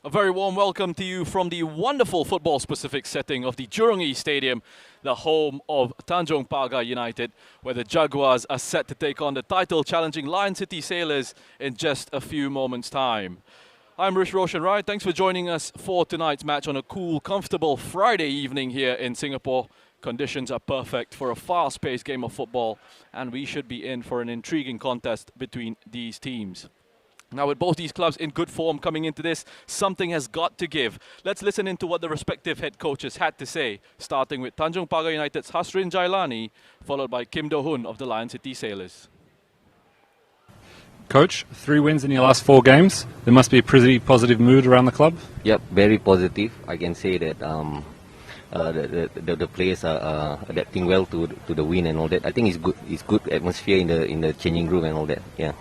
A very warm welcome to you from the wonderful football-specific setting of the Jurong East Stadium, the home of Tanjong Pagar United, where the Jaguars are set to take on the title-challenging Lion City Sailors in just a few moments' time. I'm Rish Roshan Rai. Thanks for joining us for tonight's match on a cool, comfortable Friday evening here in Singapore. Conditions are perfect for a fast-paced game of football, and we should be in for an intriguing contest between these teams. Now, with both these clubs in good form coming into this, something has got to give. Let's listen into what the respective head coaches had to say, starting with Tanjong Pagar United's Hasrin Jailani, followed by Kim Do-hun of the Lion City Sailors. Coach, 3 wins in your last 4 games. There must be a pretty positive mood around the club. Yep, very positive. I can say that the players are adapting well to the win and all that. I think it's good. It's good atmosphere in the changing room and all that. Yeah.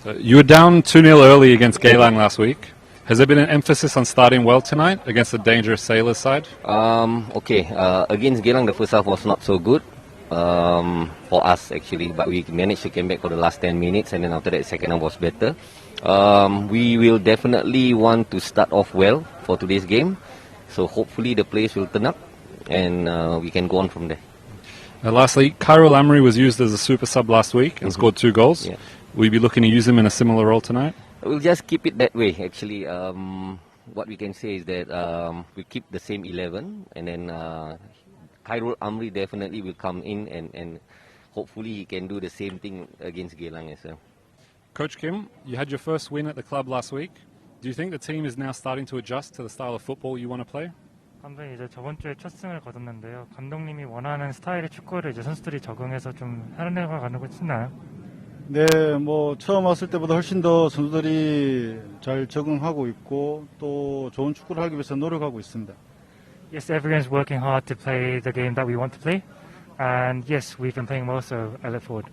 So you were down 2-0 early against Geylang last week. Has there been an emphasis on starting well tonight against the dangerous Sailors side? Against Geylang, the first half was not so good for us actually, but we managed to come back for the last 10 minutes, and then after that, second half was better. We will definitely want to start off well for today's game, so hopefully the players will turn up, and we can go on from there. Lastly, Khairul Amri was used as a super sub last week and scored 2 goals. Yeah. Will you be looking to use him in a similar role tonight? We'll just keep it that way, actually. What we can say is that we keep the same 11, and then Khairul Amri definitely will come in, and hopefully he can do the same thing against Geylang as well. Coach Kim, you had your first win at the club last week. Do you think the team is now starting to adjust to the style of football you want to play? 감독이 이제 저번 주에 첫 승을 거뒀는데요. 감독님이 원하는 스타일의 축구를 이제 선수들이 적응해서 좀 해내가 가는 것 싶나요? 네, 처음 왔을 때보다 훨씬 더 선수들이 잘 적응하고 있고 또 좋은 축구를 하기 위해서 노력하고 있습니다. Yes, everyone's working hard to play the game that we want to play, and yes, we've been playing well, so I look forward.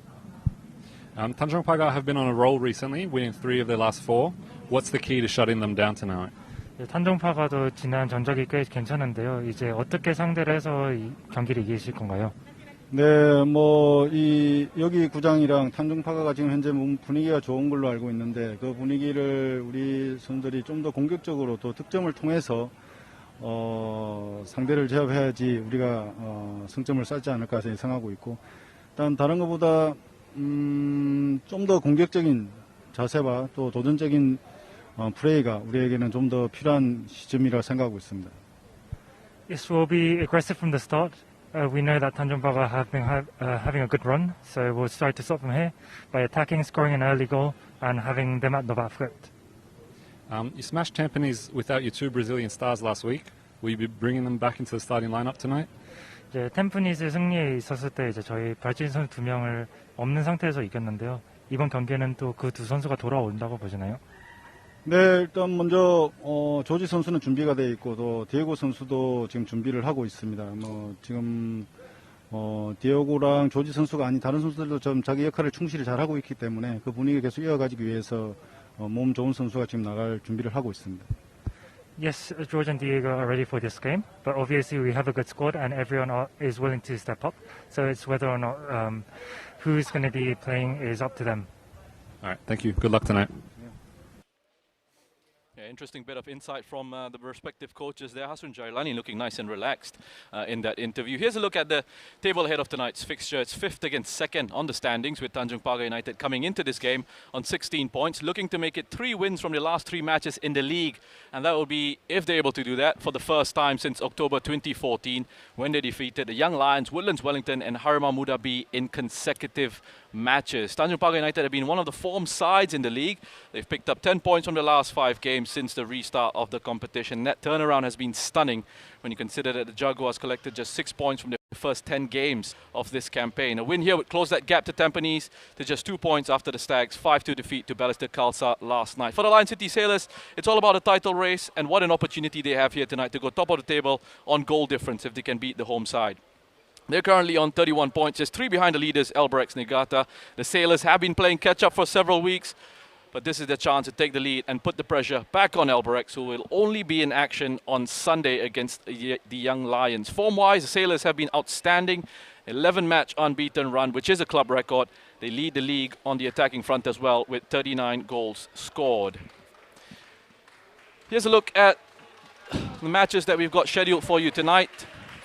Tanjong Pagar have been on a roll recently, winning 3 of their last 4. What's the key to shutting them down tonight? 탄종파가도 지난 전적이 꽤 괜찮은데요. 이제 어떻게 상대를 해서 이 경기를 이기실 건가요? 네, 여기 구장이랑 탄중파가가 지금 현재 분위기가 좋은 걸로 알고 있는데 그 분위기를 우리 선수들이 좀 더 공격적으로 또 득점을 통해서 상대를 제압해야지 우리가 승점을 쌓지 않을까 예상하고 있고, 일단 다른 것보다 좀 더 공격적인 자세와 또 도전적인 플레이가 우리에게는 좀 더 필요한 시점이라 생각하고 있습니다. Yes, we'll be aggressive from the start. We know that Tanjong Pagar have been having a good run, so we'll try to stop them here by attacking, scoring an early goal, and having them at the back foot. You smashed Tampines without your 2 Brazilian stars last week. Will you be bringing them back into the starting lineup tonight? 이제 템프니스 승리에 있었을 때 이제 저희 브라질 선수 2명을 없는 상태에서 이겼는데요. 이번 경기에는 또 그 2 선수가 돌아온다고 보시나요? 네, 일단 먼저 조지 선수는 준비가 돼 있고 또 디에고 선수도 지금 준비를 하고 있습니다. 지금 디에고랑 조지 선수가 아닌 다른 선수들도 좀 자기 역할을 충실히 잘 하고 있기 때문에 그 분위기 계속 이어가기 위해서 몸 좋은 선수가 지금 나갈 준비를 하고 있습니다. Yes, George and Diego are ready for this game, but obviously we have a good squad and everyone is willing to step up. So it's whether or not who's going to be playing is up to them. All right, thank you. Good luck tonight. Interesting bit of insight from the respective coaches there. Hasrin Jailani looking nice and relaxed in that interview. Here's a look at the table ahead of tonight's fixture. It's 5th against 2nd on the standings, with Tanjong Pagar United coming into this game on 16 points, looking to make it 3 wins from the last 3 matches in the league. And that will be, if they're able to do that, for the first time since October 2014, when they defeated the Young Lions, Woodlands Wellington and Harimau Muda B in consecutive matches. Tanjong Pagar United have been one of the form sides in the league. They've picked up 10 points from the last 5 games since the restart of the competition. That turnaround has been stunning when you consider that the Jaguars collected just 6 points from the first 10 games of this campaign. A win here would close that gap to Tampines to just 2 points after the Stags' 5-2 defeat to Balestier Khalsa last night. For the Lion City Sailors, it's all about a title race, and what an opportunity they have here tonight to go top of the table on goal difference if they can beat the home side. They're currently on 31 points, just 3 behind the leaders, Albirex Niigata. The Sailors have been playing catch-up for several weeks, but this is their chance to take the lead and put the pressure back on Albirex, who will only be in action on Sunday against the Young Lions. Form-wise, the Sailors have been outstanding. 11-match unbeaten run, which is a club record. They lead the league on the attacking front as well with 39 goals scored. Here's a look at the matches that we've got scheduled for you tonight.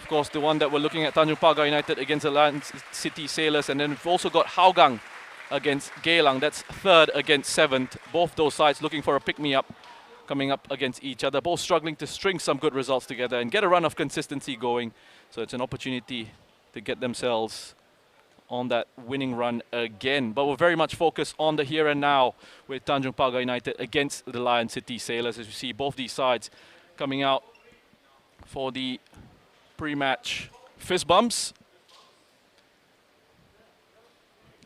Of course, the one that we're looking at, Tanjong Pagar United against Alliance City Sailors, and then we've also got Hougang against Geylang. That's 3rd against 7th. Both those sides looking for a pick-me-up, coming up against each other. Both struggling to string some good results together and get a run of consistency going. So it's an opportunity to get themselves on that winning run again. But we're very much focused on the here and now with Tanjong Pagar United against the Lion City Sailors. As you see, both these sides coming out for the pre-match fist bumps.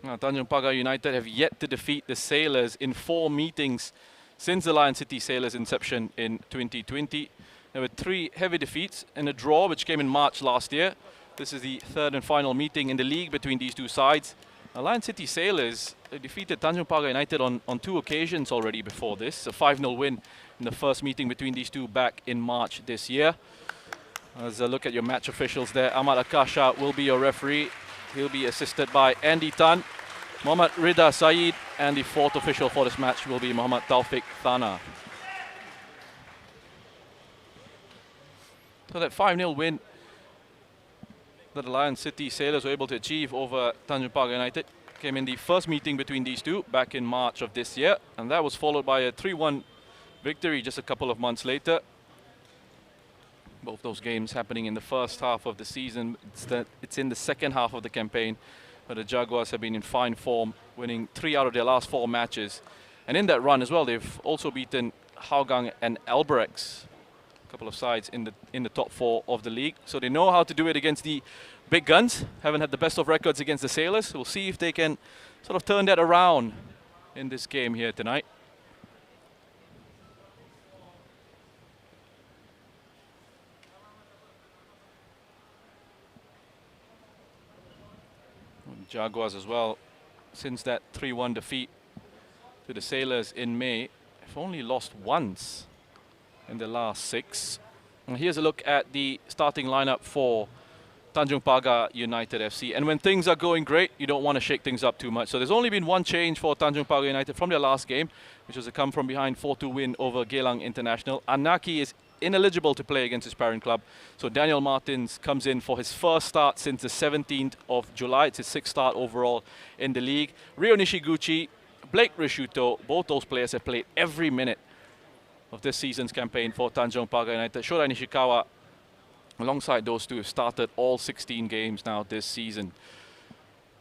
Now, Tanjong Pagar United have yet to defeat the Sailors in 4 meetings since the Lion City Sailors' inception in 2020. There were 3 heavy defeats and a draw, which came in March last year. This is the 3rd and final meeting in the league between these two sides. Now, Lion City Sailors defeated Tanjong Pagar United on 2 occasions already before this. A 5-0 win in the first meeting between these two back in March this year. As a look at your match officials there, Ahmad Akasha will be your referee. He'll be assisted by Andy Tan, Mohammad Rida Saeed, and the 4th official for this match will be Mohammad Taufik Thana. So that 5-0 win that the Lion City Sailors were able to achieve over Tanjong Pagar United came in the first meeting between these two back in March of this year, and that was followed by a 3-1 victory just a couple of months later. Both those games happening in the first half of the season. It's in the second half of the campaign, but the Jaguars have been in fine form, winning 3 out of their last 4 matches. And in that run as well, they've also beaten Hougang and Albirex, a couple of sides in the top 4 of the league. So they know how to do it against the big guns. Haven't had the best of records against the Sailors. We'll see if they can sort of turn that around in this game here tonight. Jaguars as well, since that 3-1 defeat to the Sailors in May, have only lost once in the last 6. And here's a look at the starting lineup for Tanjong Pagar United FC. And when things are going great, you don't want to shake things up too much. So there's only been one change for Tanjong Pagar United from their last game, which was a come from behind 4-2 win over Geylang International. Anaki is ineligible to play against his parent club. So Daniel Martins comes in for his first start since the 17th of July. It's his 6th start overall in the league. Ryo Nishiguchi, Blake Rishuto, both those players have played every minute of this season's campaign for Tanjong Pagar United. Shoda Nishikawa, alongside those two, have started all 16 games now this season.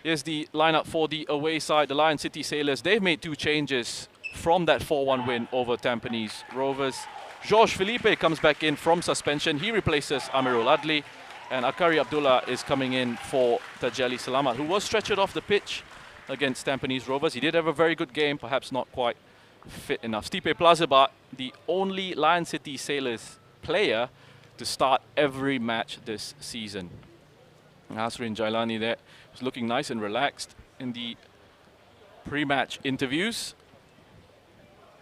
Here's the lineup for the away side, the Lion City Sailors. They've made 2 changes from that 4-1 win over Tampines Rovers. Georges Felipe comes back in from suspension. He replaces Amirul Adli. And Akari Abdullah is coming in for Tajali Salamat, who was stretchered off the pitch against Tampines Rovers. He did have a very good game, perhaps not quite fit enough. Stipe Plazibat, the only Lion City Sailors player to start every match this season. Hasrin Jailani there was looking nice and relaxed in the pre-match interviews.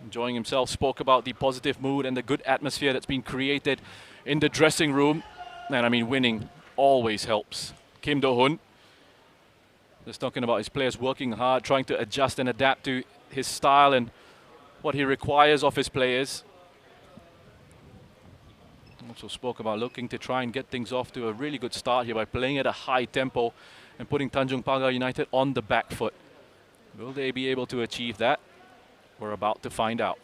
Enjoying himself, spoke about the positive mood and the good atmosphere that's been created in the dressing room. And I mean, winning always helps. Kim Do-hun, just talking about his players working hard, trying to adjust and adapt to his style and what he requires of his players. Also spoke about looking to try and get things off to a really good start here by playing at a high tempo and putting Tanjong Pagar United on the back foot. Will they be able to achieve that? We're about to find out.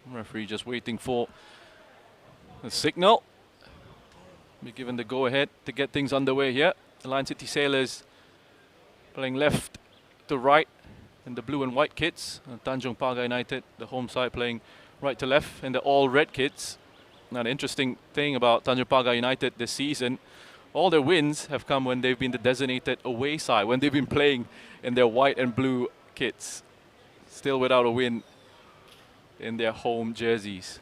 Referee just waiting for the signal. Be given the go-ahead to get things underway here. The Lion City Sailors playing left to right in the blue and white kits. And Tanjong Pagar United, the home side, playing right to left in the all-red kits. Now, the interesting thing about Tanjong Pagar United this season, all their wins have come when they've been the designated away side, when they've been playing in their white and blue kits. Still without a win in their home jerseys.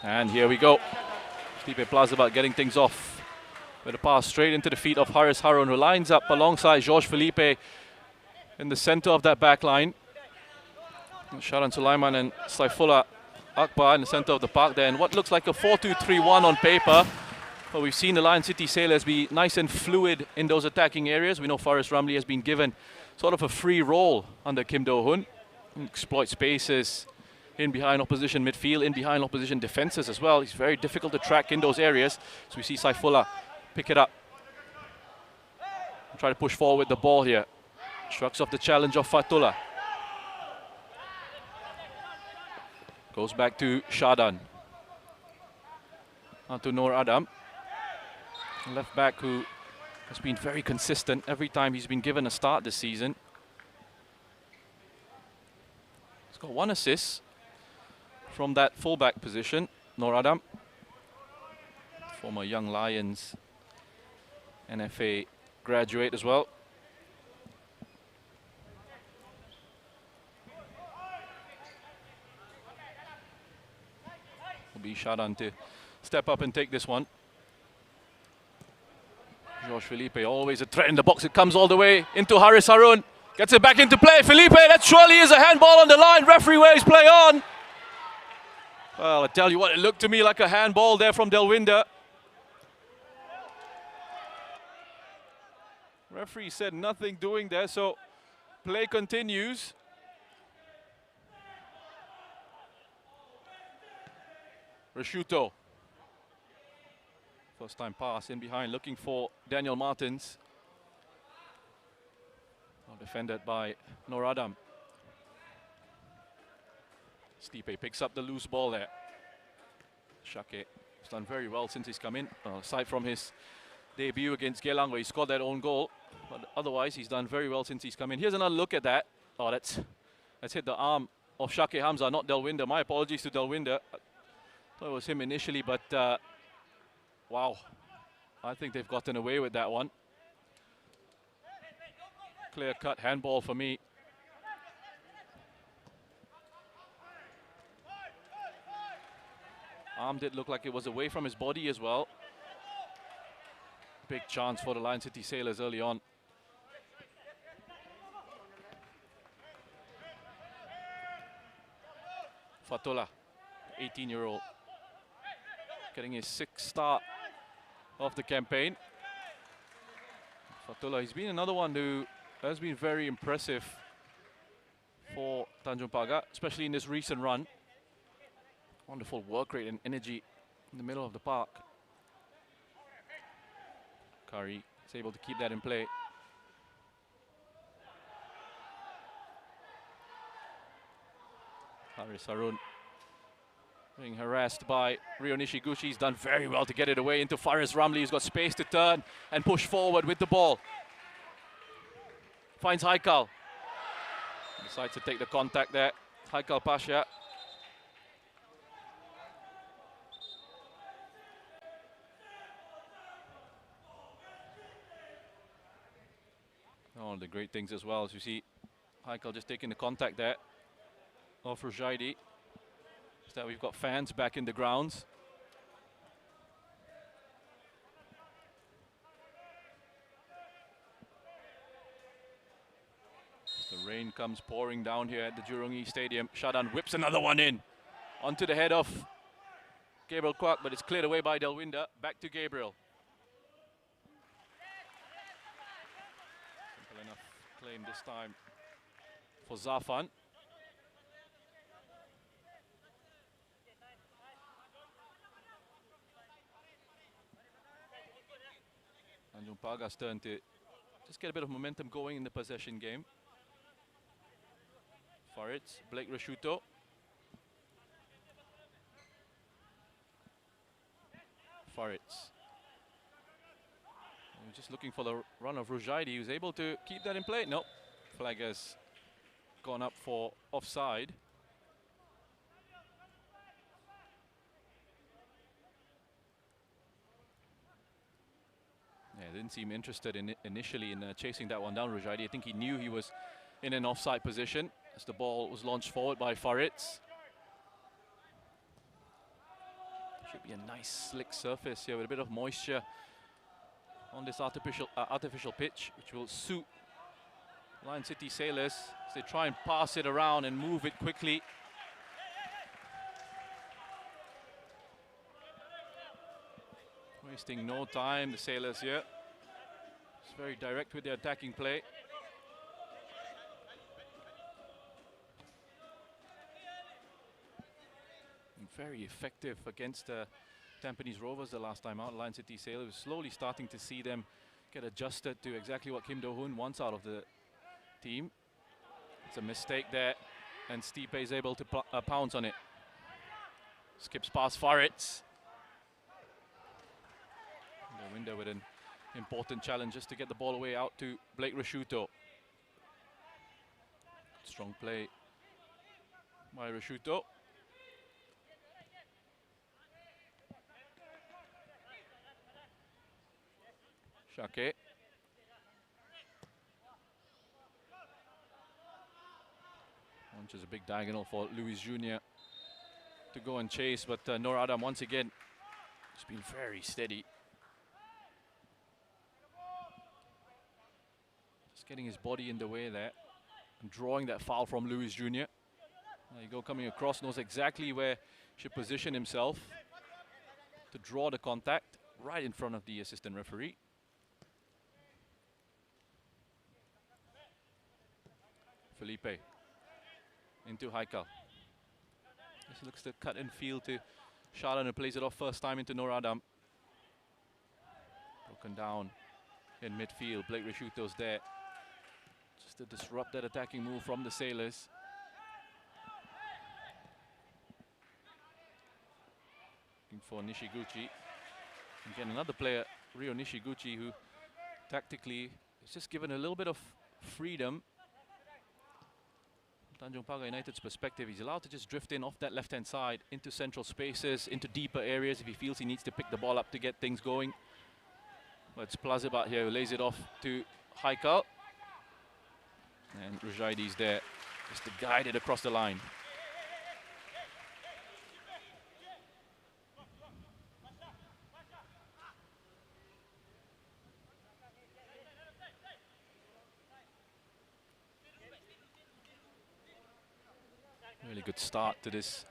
And here we go. Stipe Plazibat getting things off with a pass straight into the feet of Haris Harun, who lines up alongside Georges Felipe in the center of that back line. Sharan Sulaiman and Saifullah Akbar in the center of the park there. And what looks like a 4-2-3-1 on paper. Well, we've seen the Lion City Sailors be nice and fluid in those attacking areas. We know Faris Ramli has been given sort of a free role under Kim Do-hoon. Exploit spaces in behind opposition midfield, in behind opposition defenses as well. He's very difficult to track in those areas. So we see Saifullah pick it up. Try to push forward with the ball here. Shrugs off the challenge of Fatullah. Goes back to Shadan. On to Noor Adam. Left back who has been very consistent every time he's been given a start this season. He's got 1 assist from that fullback position, Noor Adam. Former Young Lions NFA graduate as well. Will be Shadan to step up and take this one. George Felipe, always a threat in the box. It comes all the way into Haris Harun. Gets it back into play. Felipe, that surely is a handball on the line. Referee waves play on. Well, I tell you what, it looked to me like a handball there from Delwinder. Referee said nothing doing there, so play continues. Rashuto. First time pass in behind, looking for Daniel Martins. Well defended by Noor Adam. Stipe picks up the loose ball there. Shake has done very well since he's come in. Aside from his debut against Geylang where he scored that own goal. But otherwise, he's done very well since he's come in. Here's another look at that. Oh, that's hit the arm of Shake Hamza, not Delwinder. My apologies to Delwinder. I thought it was him initially, but wow, I think they've gotten away with that one. Clear-cut handball for me. Arm did look like it was away from his body as well. Big chance for the Lion City Sailors early on. Fatullah, 18-year-old, getting his 6th start of the campaign. Fatullah, he's been another one who has been very impressive for Tanjong Pagar, especially in this recent run. Wonderful work rate and energy in the middle of the park. Kari is able to keep that in play. Haris Harun being harassed by Rio Nishiguchi. He's done very well to get it away into Faris Ramli. He's got space to turn and push forward with the ball. Finds Haikal. Decides to take the contact there. Haikal Pasha. One of the great things as well, as you see Haikal just taking the contact there of Rujaidi, is that we've got fans back in the grounds. The rain comes pouring down here at the Jurong East Stadium. Shadan whips another one in onto the head of Gabriel Kwak, but it's cleared away by Delwinder. Back to Gabriel. Simple enough claim this time for Zafan. Tanjong Pagar's turn to just get a bit of momentum going in the possession game. Farid, Blake Rashuto. Farid. Just looking for the run of Rujaidi. He was able to keep that in play. Nope. Flag has gone up for offside. Yeah, didn't seem interested in initially in chasing that one down, Rujaidi. I think he knew he was in an offside position as the ball was launched forward by Farid. Should be a nice slick surface here with a bit of moisture on this artificial pitch, which will suit Lion City Sailors as they try and pass it around and move it quickly. Wasting no time, the Sailors here. It's very direct with their attacking play. And very effective against Tampines Rovers the last time out. Lion City Sailors slowly starting to see them get adjusted to exactly what Kim Do-hoon wants out of the team. It's a mistake there, and Stipe is able to pounce on it. Skips past Faritz. The window with an important challenge just to get the ball away out to Blake Rashuto. Strong play by Rashuto. Shake. Launches a big diagonal for Luis Jr. to go and chase, but Nur Adam once again has been very steady. Just getting his body in the way there and drawing that foul from Luis Jr. There you go, coming across, knows exactly where he should position himself to draw the contact right in front of the assistant referee. Felipe into Haikal. This looks to cut and field to Shalan, who plays it off first time into Nur Adam. Broken down in midfield. Blake Rashuto's there just to disrupt that attacking move from the Sailors. Looking for Nishiguchi. Again, another player, Ryo Nishiguchi, who tactically is just given a little bit of freedom. Tanjong Pagar United's perspective, he's allowed to just drift in off that left-hand side into central spaces, into deeper areas if he feels he needs to pick the ball up to get things going. But it's Plazibat here who lays it off to Haikal. And Rujaidi's there just to guide it across the line. Really good start to this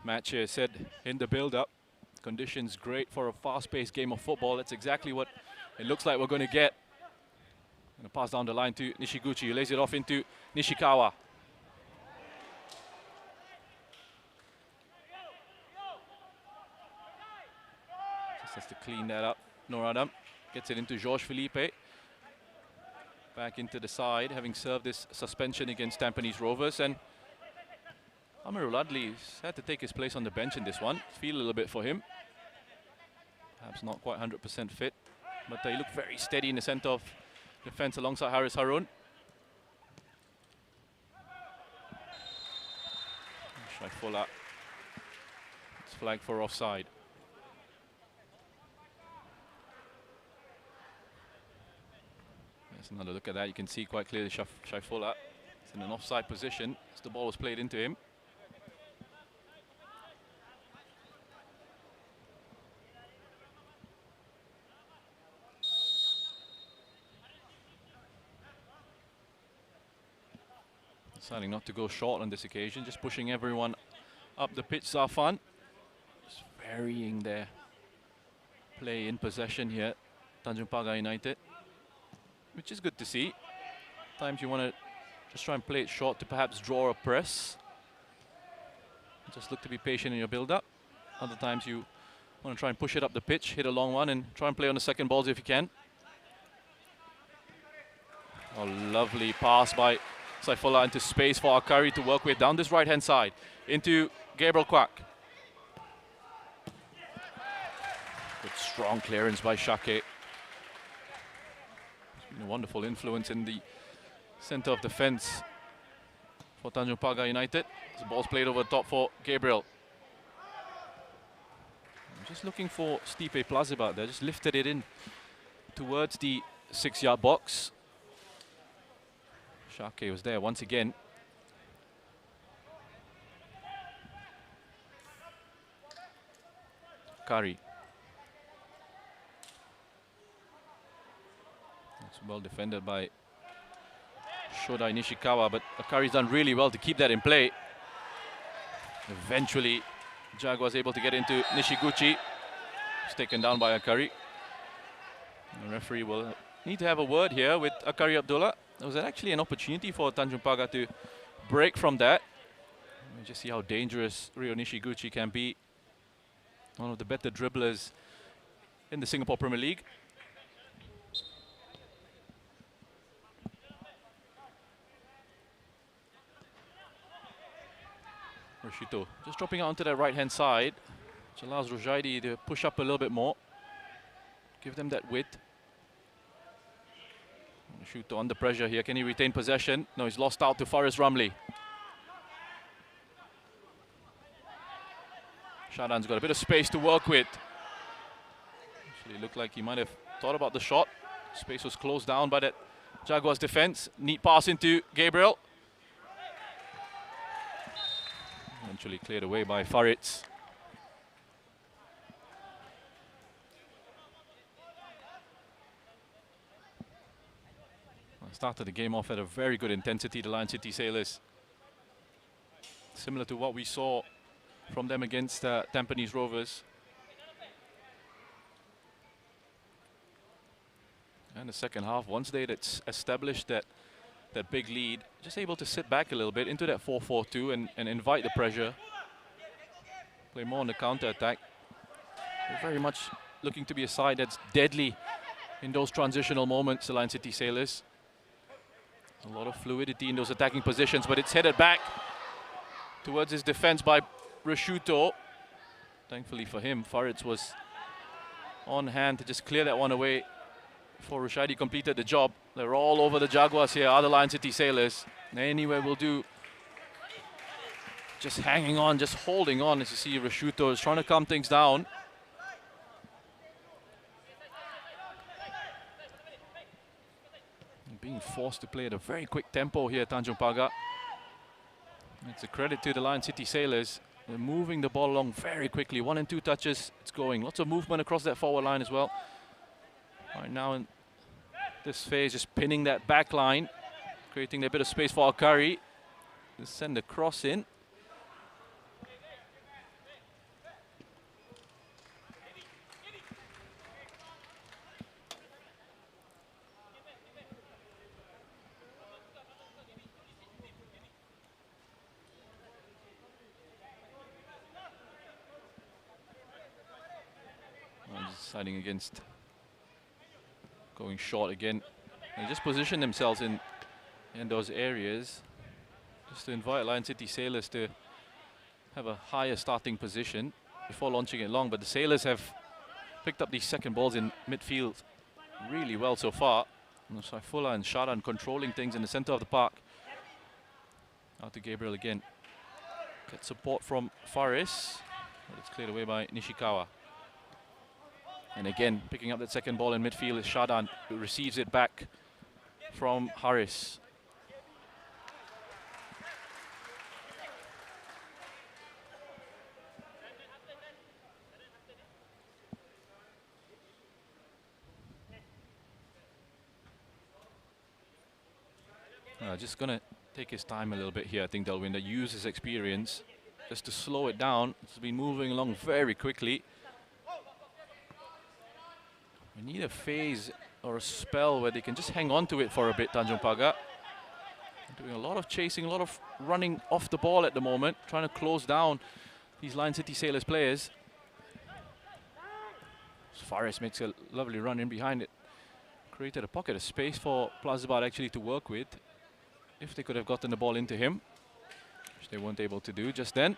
match here. Said in the build-up, conditions great for a fast-paced game of football. That's exactly what it looks like we're going to get. Going to pass down the line to Nishiguchi, who lays it off into Nishikawa. Just has to clean that up. Nur Adam gets it into Georges Felipe. Back into the side, having served this suspension against Tampines Rovers. And Amirul Adli's had to take his place on the bench in this one. Feel a little bit for him. Perhaps not quite 100% fit, but he looked very steady in the centre of defence alongside Haris Harun. Shaifola. It's flagged for offside. There's another look at that. You can see quite clearly Shaifola is in an offside position as the ball was played into him. Deciding not to go short on this occasion, just pushing everyone up the pitch. Zafan just varying their play in possession here, Tanjong Pagar United, which is good to see. Times you want to just try and play it short to perhaps draw a press. Just look to be patient in your build-up. Other times you want to try and push it up the pitch, hit a long one, and try and play on the second balls if you can. Oh, lovely pass by Saifullah into space for Akari to work with down this right-hand side into Gabriel Kwak. Good strong clearance by Shake. A wonderful influence in the centre of defence for Tanjong Pagar United. The ball's played over the top for Gabriel. I'm just looking for Stipe Plazibat there, just lifted it in towards the 6-yard box. Shake was there once again. Kari. It's well defended by Shodai Nishikawa, but Akari's done really well to keep that in play. Eventually, Jaguars able to get into Nishiguchi. It's taken down by Akari. The referee will need to have a word here with Akari Abdullah. There was actually an opportunity for Tanjong Pagar to break from that. You just see how dangerous Ryo Nishiguchi can be. One of the better dribblers in the Singapore Premier League. Rashito just dropping out onto that right-hand side, which allows Rojaidi to push up a little bit more, give them that width. Rashito under pressure here. Can he retain possession? No, he's lost out to Faris Ramli. Shadan's got a bit of space to work with. Actually looked like he might have thought about the shot. Space was closed down by that Jaguars defense. Neat pass into Gabriel. Eventually cleared away by Faritz. Started the game off at a very good intensity, the Lion City Sailors. Similar to what we saw from them against Tampines Rovers. And the second half, once they had established that big lead, just able to sit back a little bit into that 4-4-2 and invite the pressure. Play more on the counter-attack. They're very much looking to be a side that's deadly in those transitional moments, the Lion City Sailors. A lot of fluidity in those attacking positions, but it's headed back towards his defense by Rashuto. Thankfully for him, Faritz was on hand to just clear that one away before Rushaidi completed the job. They're all over the Jaguars here, other Lion City Sailors. Anywhere will do. Just hanging on, just holding on as you see Rashuto is trying to calm things down. Being forced to play at a very quick tempo here, Tanjong Pagar. It's a credit to the Lion City Sailors. They're moving the ball along very quickly. 1 and 2 touches, it's going. Lots of movement across that forward line as well. Right now in this phase, just pinning that back line, creating a bit of space for Akari. Just send the cross in. Deciding against going short again. They just position themselves in those areas just to invite Lion City Sailors to have a higher starting position before launching it long. But the Sailors have picked up these second balls in midfield really well so far. Saifullah and Sharan controlling things in the center of the park. Out to Gabriel again. Get support from Faris, but it's cleared away by Nishikawa. And again, picking up that second ball in midfield is Shadan, who receives it back from Haris. Just going to take his time a little bit here. I think Delwinder use his experience just to slow it down. It's been moving along very quickly. We need a phase or a spell where they can just hang on to it for a bit, Tanjong Pagar. Doing a lot of chasing, a lot of running off the ball at the moment, trying to close down these Lion City Sailors players. Faris makes a lovely run in behind it. Created a pocket of space for Plazibat actually to work with. If they could have gotten the ball into him, which they weren't able to do just then.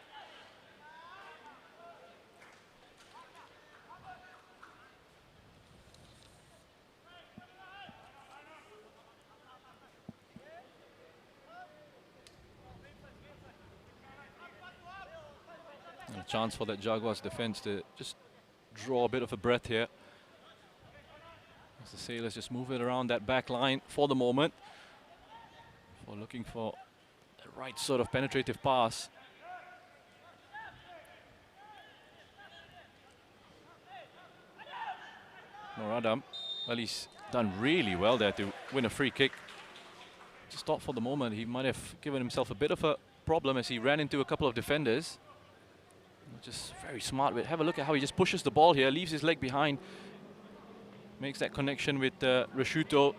A chance for that Jaguars defense to just draw a bit of a breath here. As the Sailors just move it around that back line for the moment. For looking for the right sort of penetrative pass. Noradam, well, he's done really well there to win a free kick. Just thought for the moment he might have given himself a bit of a problem as he ran into a couple of defenders. Just very smart. Have a look at how he just pushes the ball here, leaves his leg behind, makes that connection with Rashuto.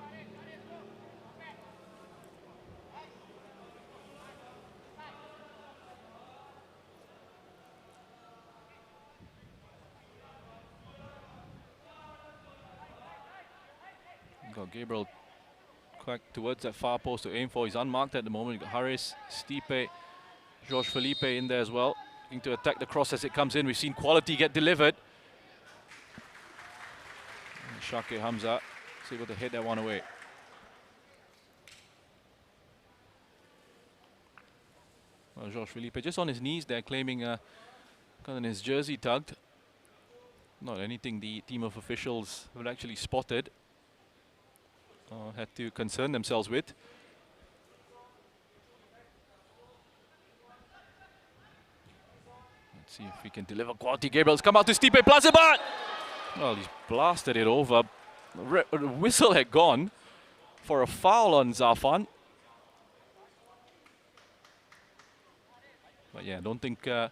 Got Gabriel quack towards that far post to aim for. He's unmarked at the moment. Got Haris, Stipe, Jorge Felipe in there as well, looking to attack the cross as it comes in. We've seen quality get delivered. And Shake Hamza is able to hit that one away. Well, Jorge Felipe just on his knees there, claiming got his jersey tugged. Not anything the team of officials have actually spotted or had to concern themselves with. Let's see if we can deliver quality. Gabriel's come out to Stipe Plazibat. Well, he's blasted it over. The whistle had gone for a foul on Zafan. But yeah, I don't think he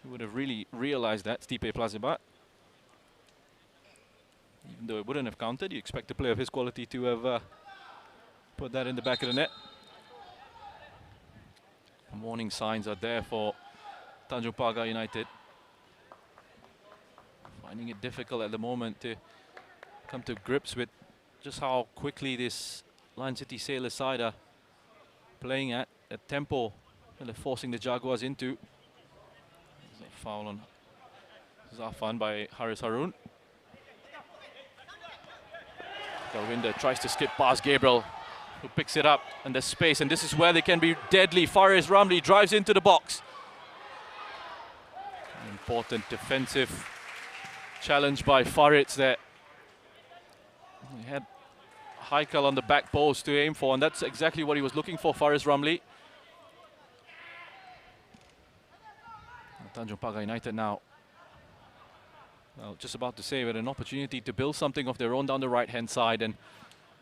would have really realized that, Stipe Plazibat. Even though it wouldn't have counted, you expect a player of his quality to have put that in the back of the net. Warning signs are there for Tanjong Pagar United. Finding it difficult at the moment to come to grips with just how quickly this Lion City Sailors side are playing at tempo and they're forcing the Jaguars into. There's a foul on Zafan by Haris Harun. Galwinder tries to skip past Gabriel, who picks it up, and there's space, and this is where they can be deadly. Faris Ramli drives into the box. An important defensive challenge by Farid there. He had Haikal on the back post to aim for, and that's exactly what he was looking for, Faris Ramli. Tanjong Pagar United now, well, just about to say, with an opportunity to build something of their own down the right-hand side, and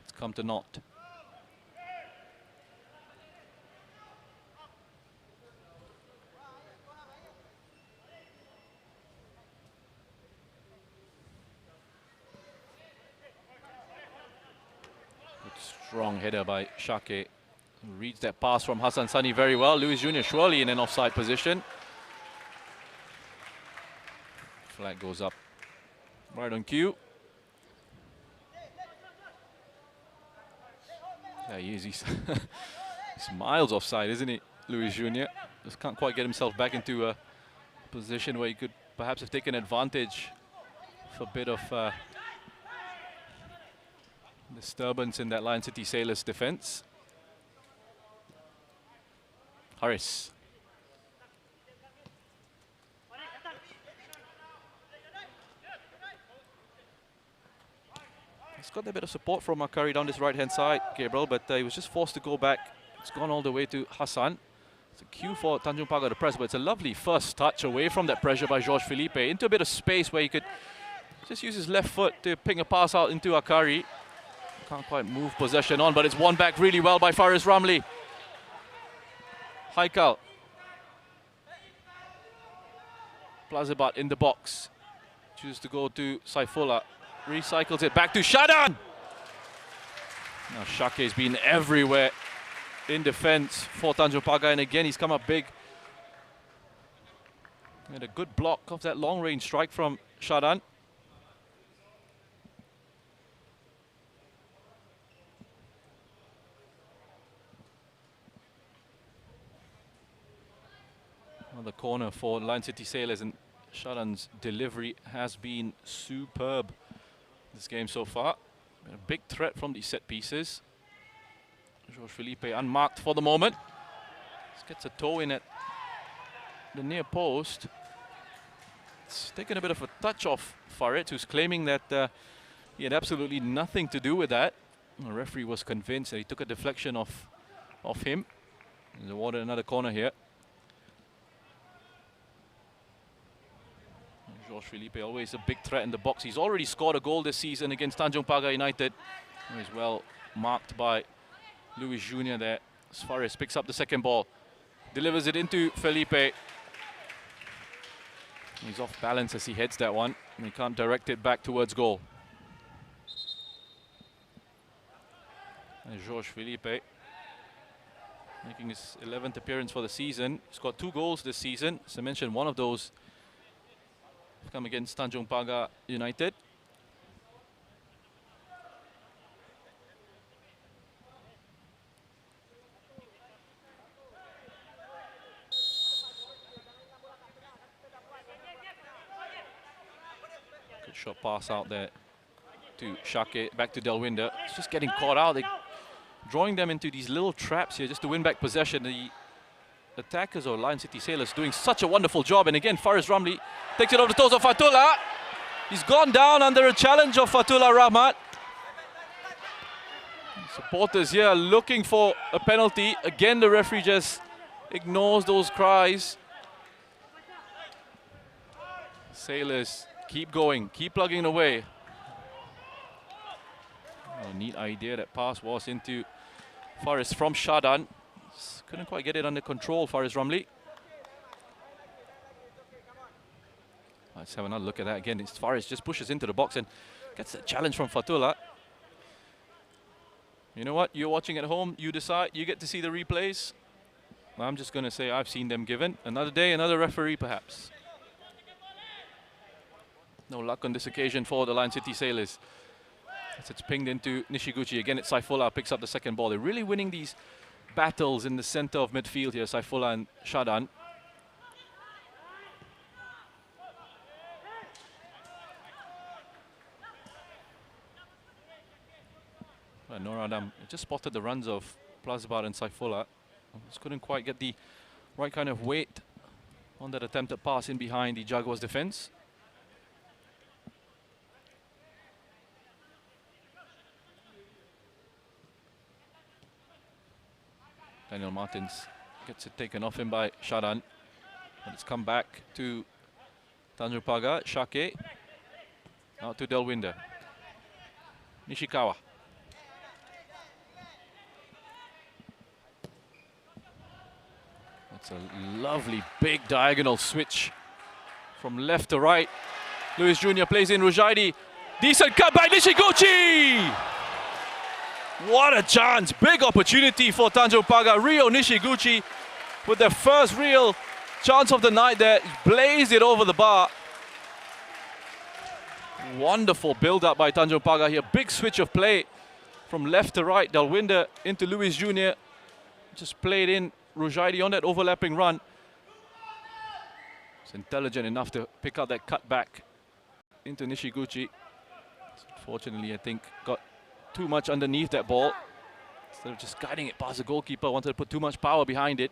it's come to naught. Good strong header by Shake. Reads that pass from Hassan Sani very well. Luis Jr. surely in an offside position. Flag goes up right on cue. Yeah, he is. He's miles offside, isn't he, Luis Jr.? Just can't quite get himself back into a position where he could perhaps have taken advantage for a bit of disturbance in that Lion City Sailors defense. Haris. He's got a bit of support from Makari down this right-hand side, Gabriel, but he was just forced to go back. It's gone all the way to Hassan. It's a cue for Tanjong Pagar to press, but it's a lovely first touch away from that pressure by Jorge Felipe into a bit of space where he could just use his left foot to ping a pass out into Akari. Can't quite move possession on, but it's won back really well by Faris Ramli. Haikal. Plazibat in the box. Chooses to go to Saifullah. Recycles it back to Shadan. Now Shake's been everywhere in defense for Tanjong Pagar, and again he's come up big. And a good block of that long-range strike from Shadan. Another corner for Lion City Sailors, and Shadan's delivery has been superb this game so far. Been a big threat from these set pieces. Jorge Felipe unmarked for the moment. Just gets a toe in at the near post. It's taken a bit of a touch off Farid, who's claiming that he had absolutely nothing to do with that. The referee was convinced that he took a deflection off him. He's awarded another corner here. Jorge Felipe, always a big threat in the box. He's already scored a goal this season against Tanjong Pagar United. He's well marked by Luis Jr. there. Suarez picks up the second ball. delivers it into Felipe. He's off balance as he heads that one, and he can't direct it back towards goal. And Jorge Felipe, making his 11th appearance for the season. He's got 2 goals this season. As I mentioned, one of those come against Tanjong Pagar United. Good shot pass out there to Shake, back to Delwinder. It's just getting caught out. They're drawing them into these little traps here just to win back possession. The attackers or Lion City Sailors doing such a wonderful job. And again, Faris Ramli takes it over the toes of Fatullah. He's gone down under a challenge of Fatullah Rahmat. Supporters here looking for a penalty. Again, the referee just ignores those cries. Sailors keep going, keep plugging it away. Oh, neat idea. That pass was into Faris from Shadan. Couldn't quite get it under control, Faris Ramli. Let's have another look at that again. Faris just pushes into the box and gets a challenge from Fatullah. You know what? You're watching at home. You decide. You get to see the replays. I'm just going to say I've seen them given. Another day, another referee perhaps. No luck on this occasion for the Lion City Sailors. As it's pinged into Nishiguchi. Again, it's Saifullah picks up the second ball. They're really winning these battles in the center of midfield here, Saifullah and Shadan. Nur Adam just spotted the runs of Plazibar and Saifullah. Just couldn't quite get the right kind of weight on that attempted pass in behind the Jaguars defense. Daniel Martins gets it taken off him by Shadan. And it's come back to Tanjong Pagar. Shake. Out to Delwinder. Nishikawa. That's a lovely big diagonal switch from left to right. Luis Jr. plays in Rujaidi. Decent cut by Nishiguchi! What a chance, big opportunity for Tanjong Pagar. Rio Nishiguchi with their first real chance of the night there. Blazed it over the bar. Wonderful build-up by Tanjong Pagar here. Big switch of play from left to right. Delwinder into Luis Jr. Just played in Rujaidi on that overlapping run. It's intelligent enough to pick out that cut back into Nishiguchi. Unfortunately, I think got too much underneath that ball. Instead of just guiding it past the goalkeeper, wanted to put too much power behind it.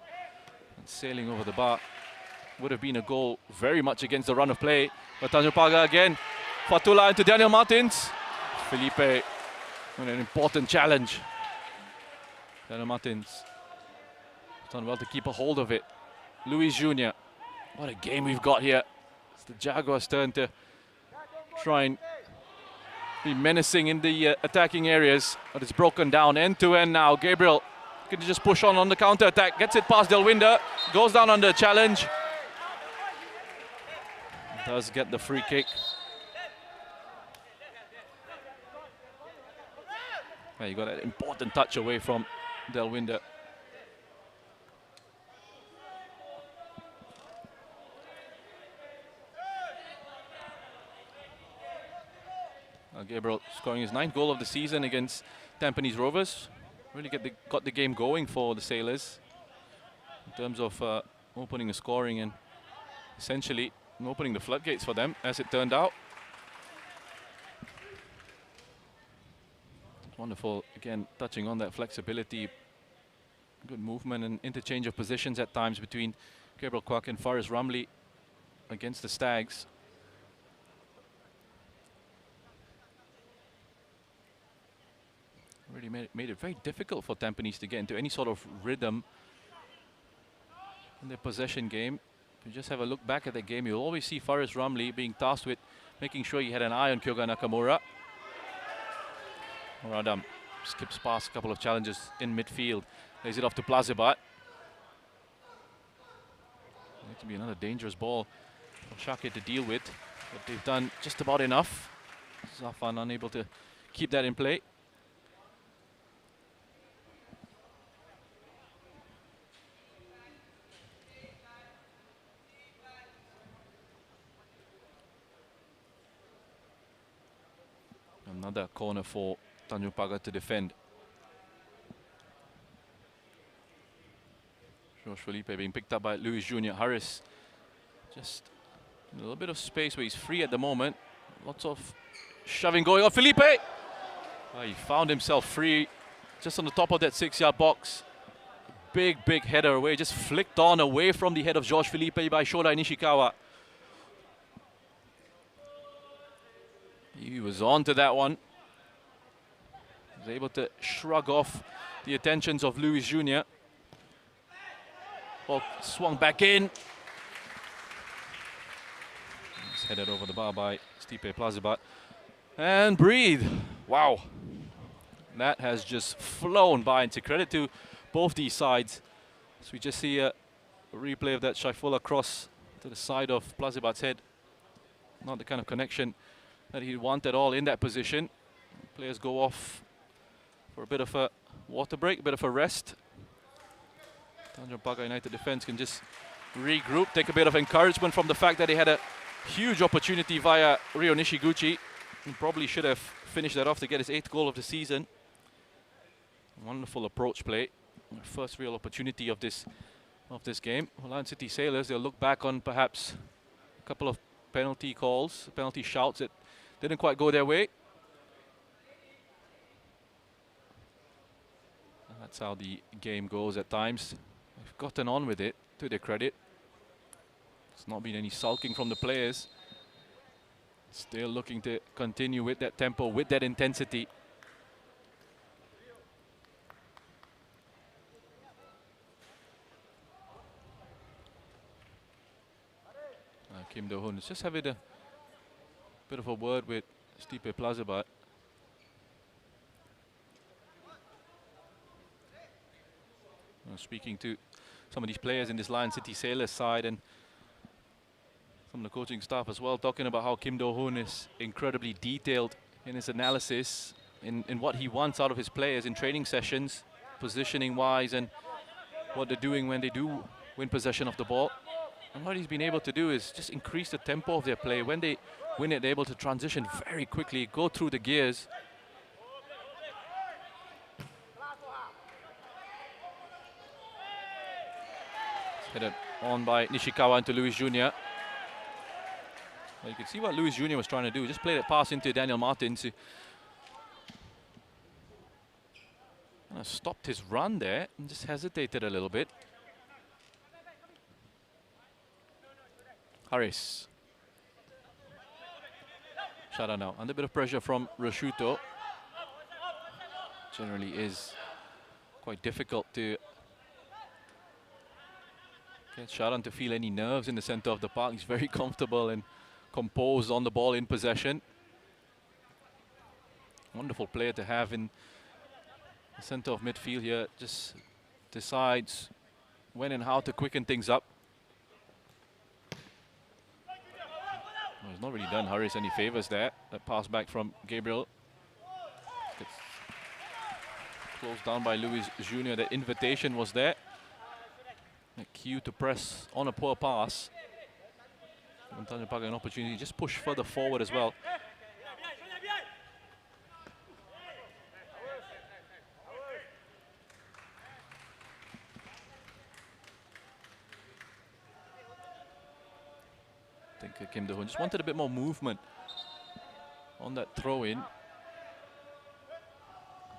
And sailing over the bar. Would have been a goal very much against the run of play. But Tanjong Pagar again. Fatullah into Daniel Martins. Felipe with an important challenge. Daniel Martins done well to keep a hold of it. Luis Jr. What a game we've got here. It's the Jaguars' turn to try and be menacing in the attacking areas, but it's broken down end to end now. Gabriel can just push on the counter attack, gets it past Delwinder, goes down under challenge. Does get the free kick. Yeah, you got an important touch away from Delwinder. Gabriel scoring his 9th goal of the season against Tampines Rovers. Really got the game going for the Sailors in terms of opening the scoring and essentially opening the floodgates for them, as it turned out. Wonderful, again, touching on that flexibility. Good movement and interchange of positions at times between Gabriel Kwak and Faris Ramli against the Stags. Really made it very difficult for Tampines to get into any sort of rhythm in their possession game. If you just have a look back at the game, you'll always see Faris Ramli being tasked with making sure he had an eye on Kyoga Nakamura. Radam skips past a couple of challenges in midfield. Lays it off to Plazibat. Going to be another dangerous ball for Shake to deal with, but they've done just about enough. Zafan unable to keep that in play. Another corner for Tanjong Pagar to defend. Josh Felipe being picked up by Luis Jr. Harris just a little bit of space where he's free at the moment. Lots of shoving going on. Felipe! He found himself free just on the top of that 6-yard box. Big header away. Just flicked on away from the head of Josh Felipe by Shodai Nishikawa. He was on to that one. Was able to shrug off the attentions of Luis Jr. Ball swung back in. It's headed over the bar by Stipe Plazibat. And breathe. Wow. That has just flown by, into credit to both these sides. So we just see a replay of that Shaifullah cross to the side of Plazibat's head. Not the kind of connection that he'd want at all in that position. Players go off for a bit of a water break, a bit of a rest. Tanjong Pagar United defense can just regroup, take a bit of encouragement from the fact that they had a huge opportunity via Ryo Nishiguchi. He probably should have finished that off to get his 8th goal of the season. Wonderful approach play. First real opportunity of this game. Lion City Sailors, they'll look back on perhaps a couple of penalty calls, penalty shouts that didn't quite go their way. And that's how the game goes at times. They've gotten on with it, to their credit. There's not been any sulking from the players. Still looking to continue with that tempo, with that intensity. Kim Do-hoon is just having a bit of a word with Stipe Plazibat. Speaking to some of these players in this Lion City Sailors side and some of the coaching staff as well, talking about how Kim Do-hoon is incredibly detailed in his analysis, in what he wants out of his players in training sessions, positioning wise, and what they're doing when they do win possession of the ball. And what he's been able to do is just increase the tempo of their play. When they win it, they're able to transition very quickly, go through the gears. Headed on by Nishikawa into Luis Jr. Well, you can see what Luis Jr. was trying to do. Just play that pass into Daniel Martins. Stopped his run there and just hesitated a little bit. Harris. Shada now. Under a bit of pressure from Rashuto. Generally is quite difficult to get Sharan to feel any nerves in the center of the park. He's very comfortable and composed on the ball in possession. Wonderful player to have in the center of midfield here. Just decides when and how to quicken things up. Well, he's not really done Harris any favors there. That pass back from Gabriel. Gets closed down by Luis Jr. The invitation was there. A cue to press on a poor pass. Tanjong Pagar an opportunity, just push further forward as well. I think Kim Do-hoon just wanted a bit more movement on that throw-in,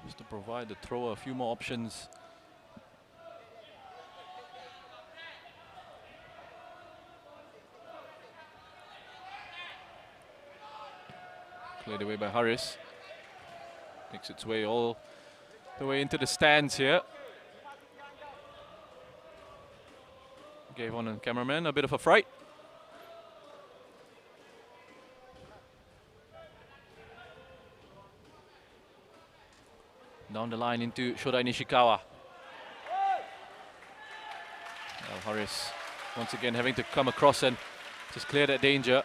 just to provide the thrower a few more options. Played away by Harris. Makes its way all the way into the stands here. Gave on a cameraman a bit of a fright. Down the line into Shodai Nishikawa. Well, Harris Once again having to come across and just clear that danger.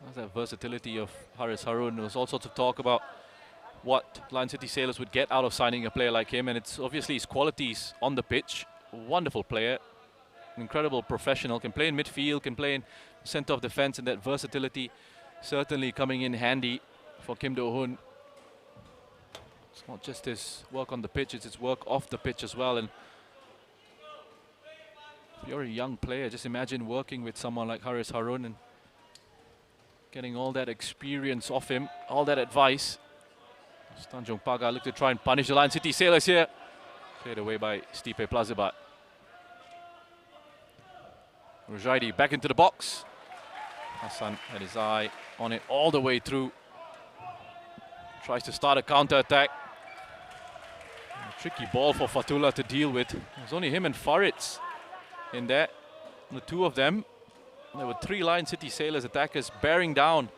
That's that versatility of Haris Harun. There was all sorts of talk about what Lion City Sailors would get out of signing a player like him, and it's obviously his qualities on the pitch. Wonderful player, incredible professional, can play in midfield, can play in centre of defence, and that versatility certainly coming in handy for Kim Do-hoon. It's not just his work on the pitch, it's his work off the pitch as well. And if you're a young player, just imagine working with someone like Haris Harun and getting all that experience off him, all that advice. Tanjong Pagar look to try and punish the Lion City Sailors here. Cleared away by Stipe Plazibat. Rujaidi back into the box. Hassan had his eye on it all the way through. Tries to start a counter-attack. A tricky ball for Fatullah to deal with. There's only him and Faritz in there. The two of them. There were 3 Lion City Sailors attackers bearing down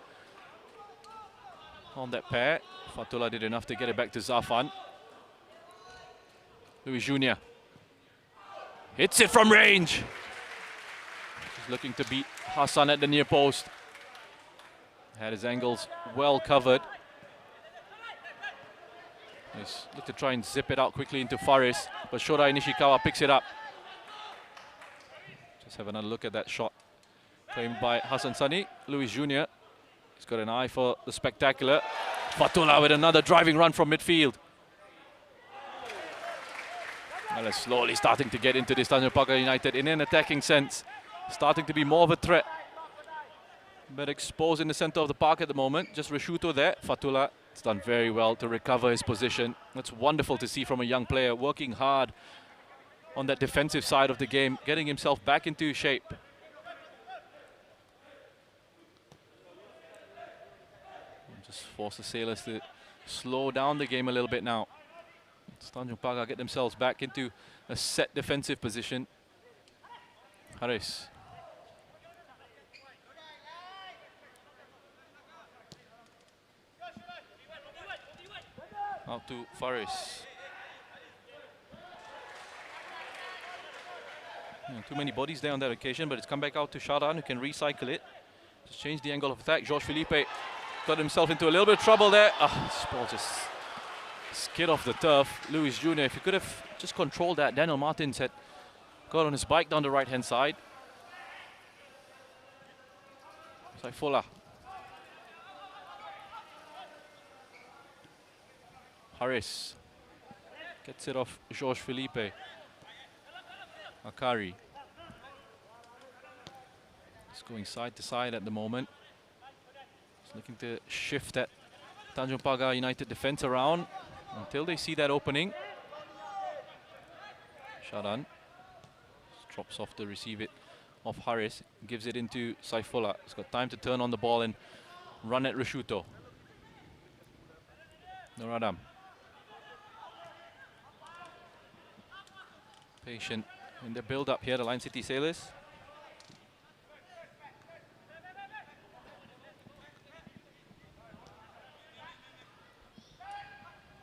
on that pair. Fatullah did enough to get it back to Zafan. Louis Jr. hits it from range. He's looking to beat Hassan at the near post. Had his angles well covered. He's looked to try and zip it out quickly into Faris, but Shorai Nishikawa picks it up. Just have another look at that shot. Claimed by Hassan Sani. Louis Jr. He's got an eye for the spectacular. Fatullah with another driving run from midfield. Well, they're slowly starting to get into this Tanjong Pagar United in an attacking sense. Starting to be more of a threat. But exposed in the center of the park at the moment. Just Reshuto there. Fatullah has done very well to recover his position. That's wonderful to see from a young player, working hard on that defensive side of the game, getting himself back into shape. Just force the Sailors to slow down the game a little bit now. Tanjong Pagar get themselves back into a set defensive position. Haris. Out to Faris. Too many bodies there on that occasion, but it's come back out to Sharan, who can recycle it. Just change the angle of attack. George Felipe got himself into a little bit of trouble there. This ball just skid off the turf. Louis Jr., if he could have just controlled that, Daniel Martins had got on his bike down the right-hand side. Saifullah. Haris gets it off George Felipe. Akari. He's going side to side at the moment. He's looking to shift that Tanjong Pagar United defense around until they see that opening. Sharan drops off to receive it off Haris. Gives it into Saifullah. He's got time to turn on the ball and run at Reshuto. Noradam. Patient in the build-up here, the Lion City Sailors.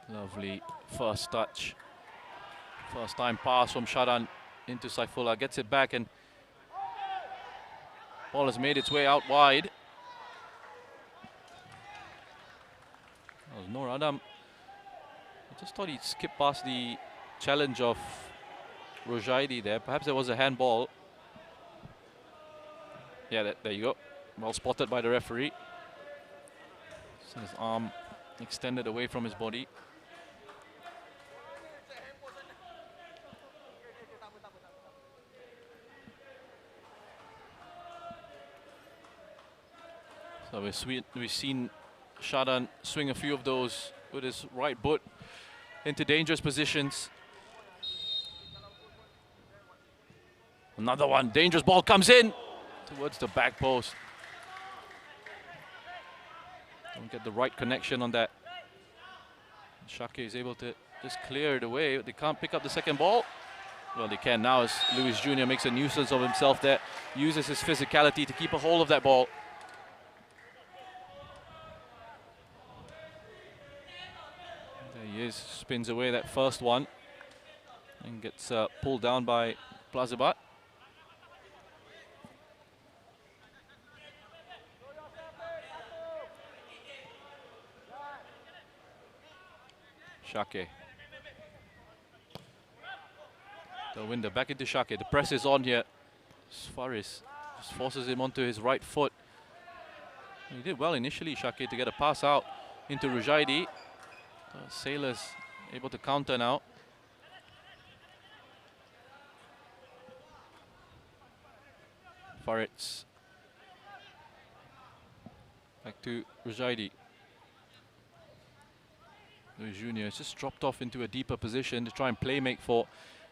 Lovely first touch. First time pass from Sharan into Saifullah. Gets it back and ball has made its way out wide. That was Noor Adam. I just thought he'd skip past the challenge of Rojaidi there. Perhaps there was a handball. Yeah, there you go. Well spotted by the referee. So his arm extended away from his body. So we've seen Sharan swing a few of those with his right boot into dangerous positions. Another one, dangerous ball comes in towards the back post. Don't get the right connection on that. Shake is able to just clear it away. They can't pick up the second ball. Well, they can now as Louis Jr. makes a nuisance of himself there. Uses his physicality to keep a hold of that ball. There he is, spins away that first one. and gets pulled down by Plazibat. Shake. The window back into Shake. The press is on here. Faris just forces him onto his right foot. He did well initially, Shake, to get a pass out into Rujaidi. Sailors able to counter now. Faritz. Back to Rujaidi. Luis Jr. has just dropped off into a deeper position to try and play make for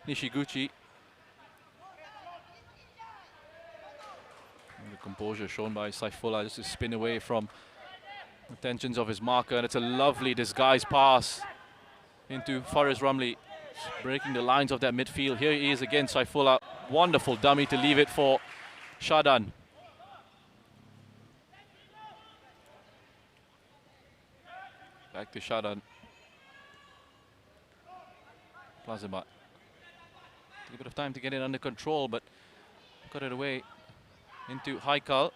Nishiguchi. And the composure shown by Saifullah just to spin away from the tensions of his marker, and it's a lovely disguised pass into Faris Ramli, breaking the lines of that midfield. Here he is again, Saifullah. Wonderful dummy to leave it for Shadan. Back to Shadan. Plazibat. Took a bit of time to get it under control, but got it away into Haikal.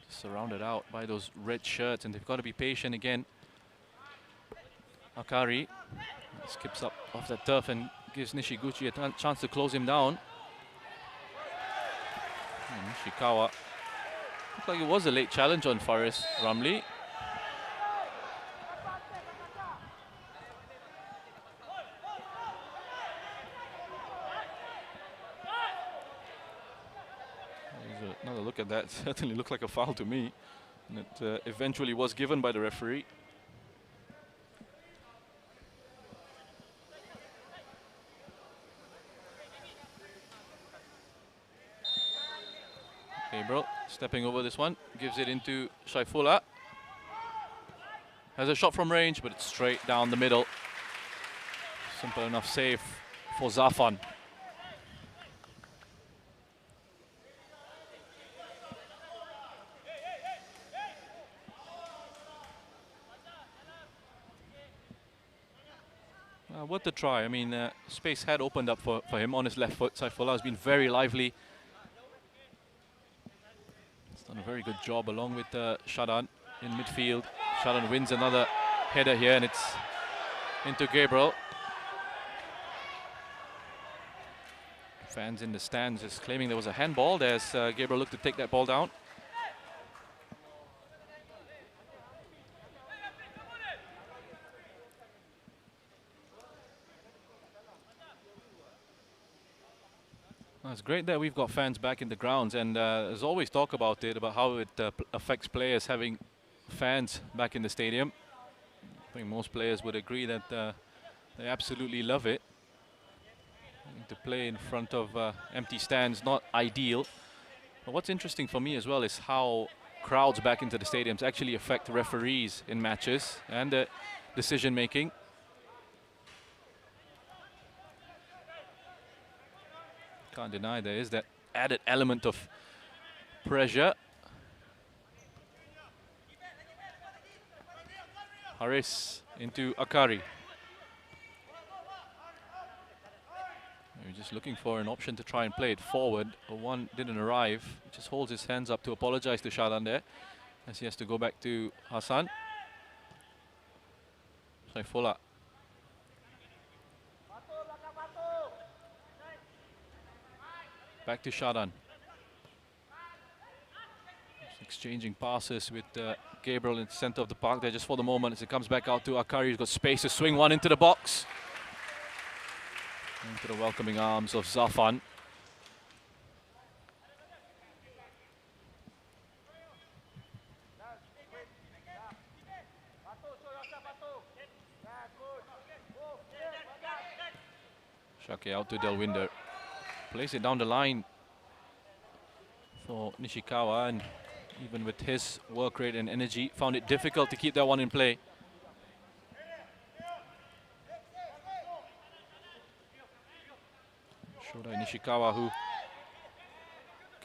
Surrounded out by those red shirts, and they've got to be patient again. Akari skips up off the turf and gives Nishiguchi a chance to close him down. And Nishikawa. Looked like it was a late challenge on Faris Ramli. Another look at that. Certainly looked like a foul to me. And it eventually was given by the referee. Gabriel stepping over this one. Gives it into Saifullah. Has a shot from range, but it's straight down the middle. Simple enough save for Zafan. Worth a try. I mean, space had opened up for him on his left foot. Saifullah has been very lively. He's done a very good job along with Shadan in midfield. Shadan wins another header here, and it's into Gabriel. Fans in the stands is claiming there was a handball. There's Gabriel looked to take that ball down. It's great that we've got fans back in the grounds, and there's always talk about it, about how it affects players having fans back in the stadium. I think most players would agree that they absolutely love it. To play in front of empty stands, not ideal. But what's interesting for me as well is how crowds back into the stadiums actually affect referees in matches and decision making. Can't deny there is that added element of pressure. Haris into Akari. We're just looking for an option to try and play it forward, but one didn't arrive. He just holds his hands up to apologize to Shadan there, as he has to go back to Hassan. Saifullah. Back to Shadan. Just exchanging passes with Gabriel in the center of the park there just for the moment as it comes back out to Akari. He's got space to swing one into the box. Into the welcoming arms of Zafan. Shake out to Delwinder. Plays it down the line for Nishikawa, and even with his work rate and energy, found it difficult to keep that one in play. Shodai Nishikawa, who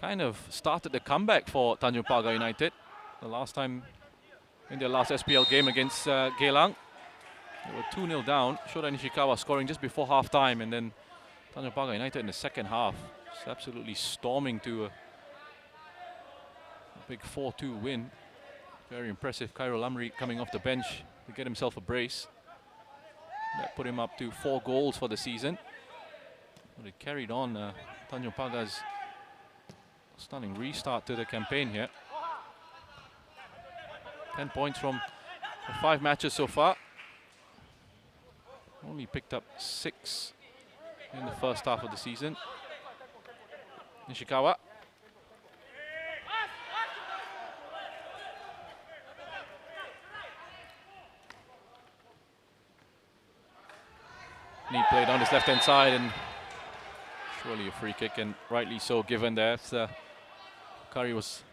kind of started the comeback for Tanjong Pagar United the last time in their last SPL game against Geylang. They were 2-0 down. Shoda Nishikawa scoring just before half-time, and then Tanjong Pagar United in the second half is absolutely storming to a big 4-2 win. Very impressive. Khairul Amri coming off the bench to get himself a brace. That put him up to 4 goals for the season. But it carried on Tanjong Pagar's stunning restart to the campaign here. 10 points from the 5 matches so far. Only picked up 6 in the first half of the season. Nishikawa. Neat play down his left-hand side, and surely a free kick, and rightly so given there. Kari was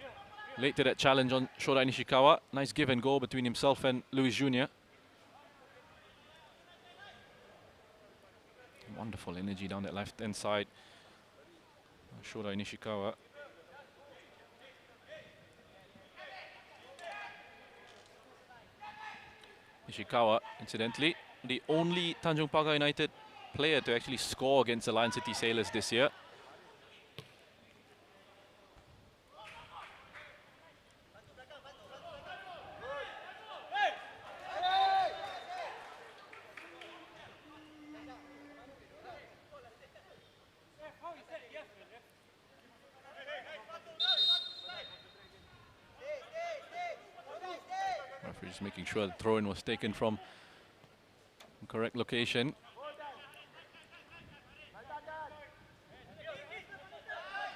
late to that challenge on Shoda Nishikawa. Nice give and go between himself and Luis Jr. Wonderful energy down that left-hand side. Shoda Nishikawa. Nishikawa, incidentally, the only Tanjong Pagar United player to actually score against the Lion City Sailors this year. Referee just making sure the throw-in was taken from the correct location.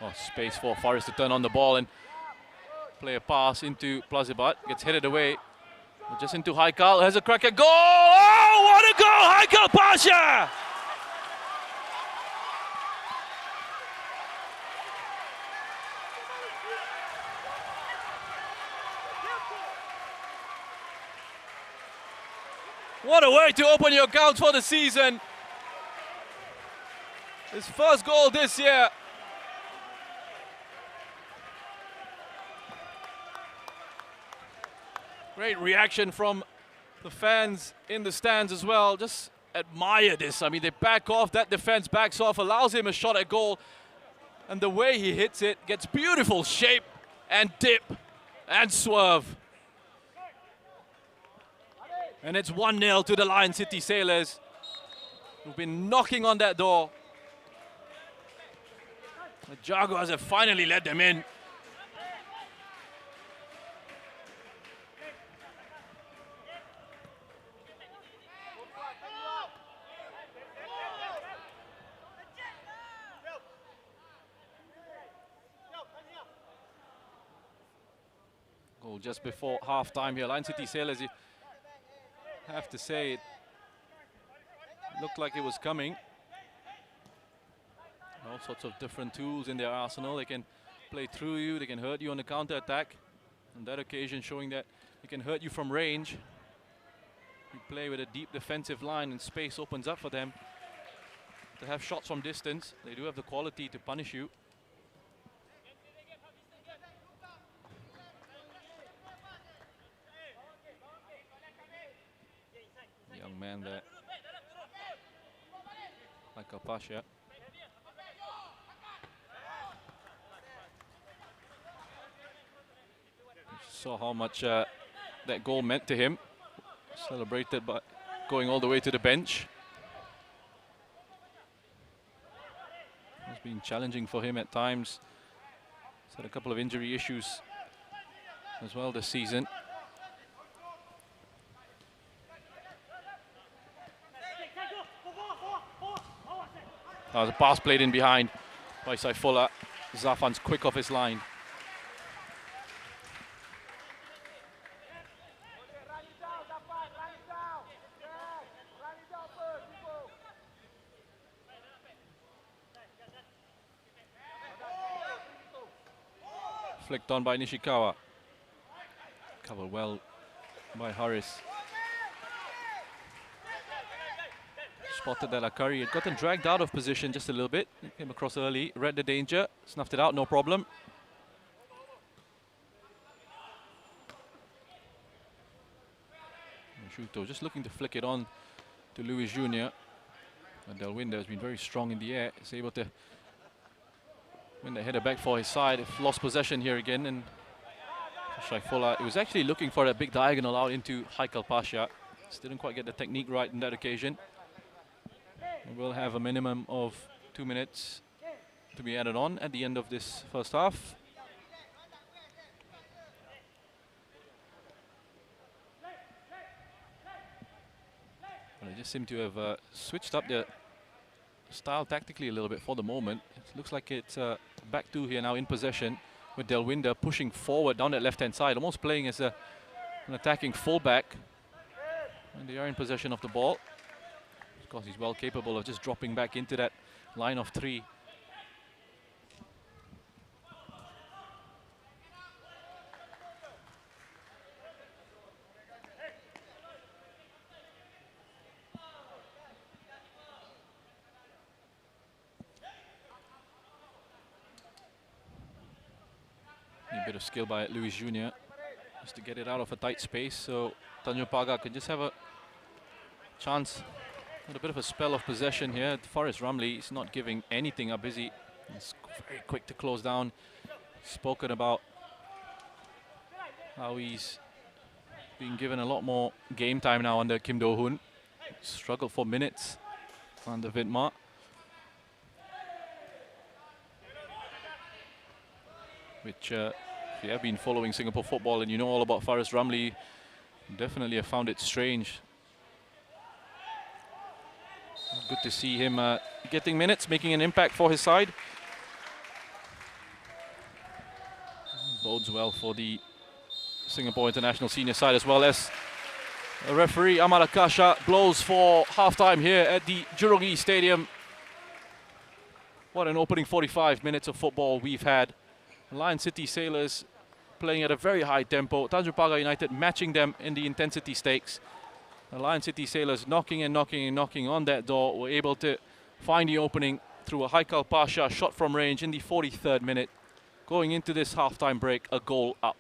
Oh, space for Faris to turn on the ball and play a pass into Plazibat. Gets headed away. Just into Haikal. Has a crack at goal. Oh, what a goal! Haikal Pasha! What a way to open your accounts for the season. His first goal this year. Great reaction from the fans in the stands as well. Just admire this. I mean, they back off, that defense backs off, allows him a shot at goal. And the way he hits it, gets beautiful shape and dip and swerve. And it's 1-0 to the Lion City Sailors, who've been knocking on that door. The Jaguars have finally let them in. Goal just before half-time here. Lion City Sailors, you have to say, it looked like it was coming. All sorts of different tools in their arsenal. They can play through you, they can hurt you on the counter-attack. On that occasion, showing that they can hurt you from range. You play with a deep defensive line and space opens up for them to have shots from distance. They do have the quality to punish you. Young man there, like a Pasha. Saw how much that goal meant to him. Celebrated by going all the way to the bench. It's been challenging for him at times. He's had a couple of injury issues as well this season. The pass played in behind by Saifullah. Zafan's quick off his line. Flicked on by Nishikawa. Covered well by Haris. Spotted that Akari had gotten dragged out of position just a little bit. Came across early, read the danger, snuffed it out, no problem. Shuto just looking to flick it on to Luis Jr. And Del Winda has been very strong in the air. Is able to win the header back for his side. If lost possession here again, and Shaifola, he was actually looking for a big diagonal out into Haikal Pasha. Just didn't quite get the technique right in that occasion. We'll have a minimum of 2 minutes to be added on at the end of this first half. Well, they just seem to have switched up their style tactically a little bit for the moment. It looks like it's back two here now in possession, with Del Winda pushing forward down that left-hand side, almost playing as an attacking fullback. And they are in possession of the ball. Of course, he's well capable of just dropping back into that line of three. A bit of skill by Luis Jr. just to get it out of a tight space, so Tanjong Pagar can just have a chance. Had a bit of a spell of possession here. Forrest Ramley is not giving anything up, is he? He's very quick to close down. Spoken about how he's being given a lot more game time now under Kim Do-hoon. Struggled for minutes under Vidmar. Which, if you have been following Singapore football and you know all about Forrest Ramley, definitely have found it strange. Good to see him getting minutes, making an impact for his side. Bodes well for the Singapore international senior side, as well as referee Ahmad Akasha blows for half-time here at the Jurong East Stadium. What an opening 45 minutes of football we've had. Lion City Sailors playing at a very high tempo. Tanjong Pagar United matching them in the intensity stakes. The Lion City Sailors knocking and knocking and knocking on that door, were able to find the opening through a Haikal Pasha shot from range in the 43rd minute. Going into this halftime break, a goal up.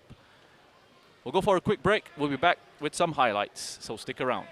We'll go for a quick break. We'll be back with some highlights, so stick around.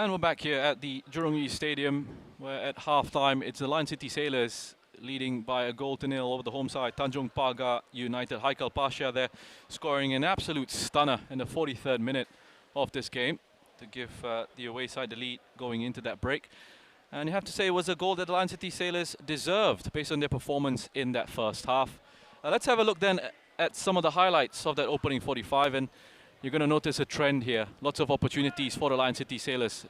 And we're back here at the Jurong East Stadium, where at half-time it's the Lion City Sailors leading by a 1-0 over the home side. Tanjong Pagar United, Haikal Pasha there, scoring an absolute stunner in the 43rd minute of this game to give the away side the lead going into that break. And you have to say it was a goal that the Lion City Sailors deserved based on their performance in that first half. Let's have a look then at some of the highlights of that opening 45, and you're going to notice a trend here. Lots of opportunities for the Lion City Sailors.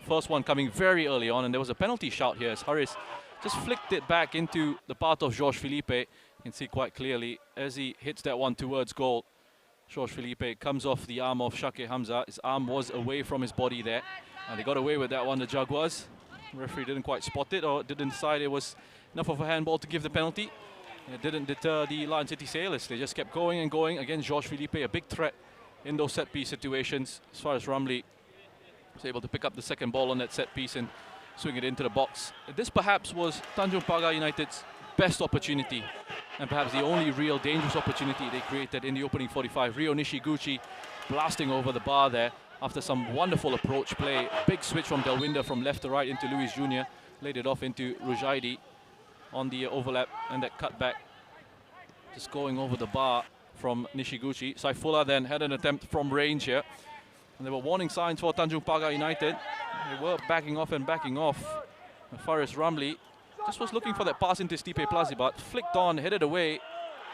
First one coming very early on, and there was a penalty shout here as Harris just flicked it back into the path of Jorge Felipe. You can see quite clearly as he hits that one towards goal. Jorge Felipe comes off the arm of Shake Hamza. His arm was away from his body there, and they got away with that one, the Jaguars. The referee didn't quite spot it, or didn't decide it was enough of a handball to give the penalty. It didn't deter the Lion City Sailors. They just kept going and going. Again, Jorge Felipe, a big threat in those set-piece situations. As far as Ramli was able to pick up the second ball on that set-piece and swing it into the box. This perhaps was Tanjong Pagar United's best opportunity, and perhaps the only real dangerous opportunity they created in the opening 45. Ryo Nishiguchi blasting over the bar there after some wonderful approach play. Big switch from Delwinder from left to right into Luis Jr. Laid it off into Rujaidi on the overlap, and that cutback just going over the bar from Nishiguchi. Saifullah then had an attempt from range here, and there were warning signs for Tanjong Pagar United. They were backing off and backing off. Faris Ramli just was looking for that pass into Stipe Plazibat, flicked on, headed away.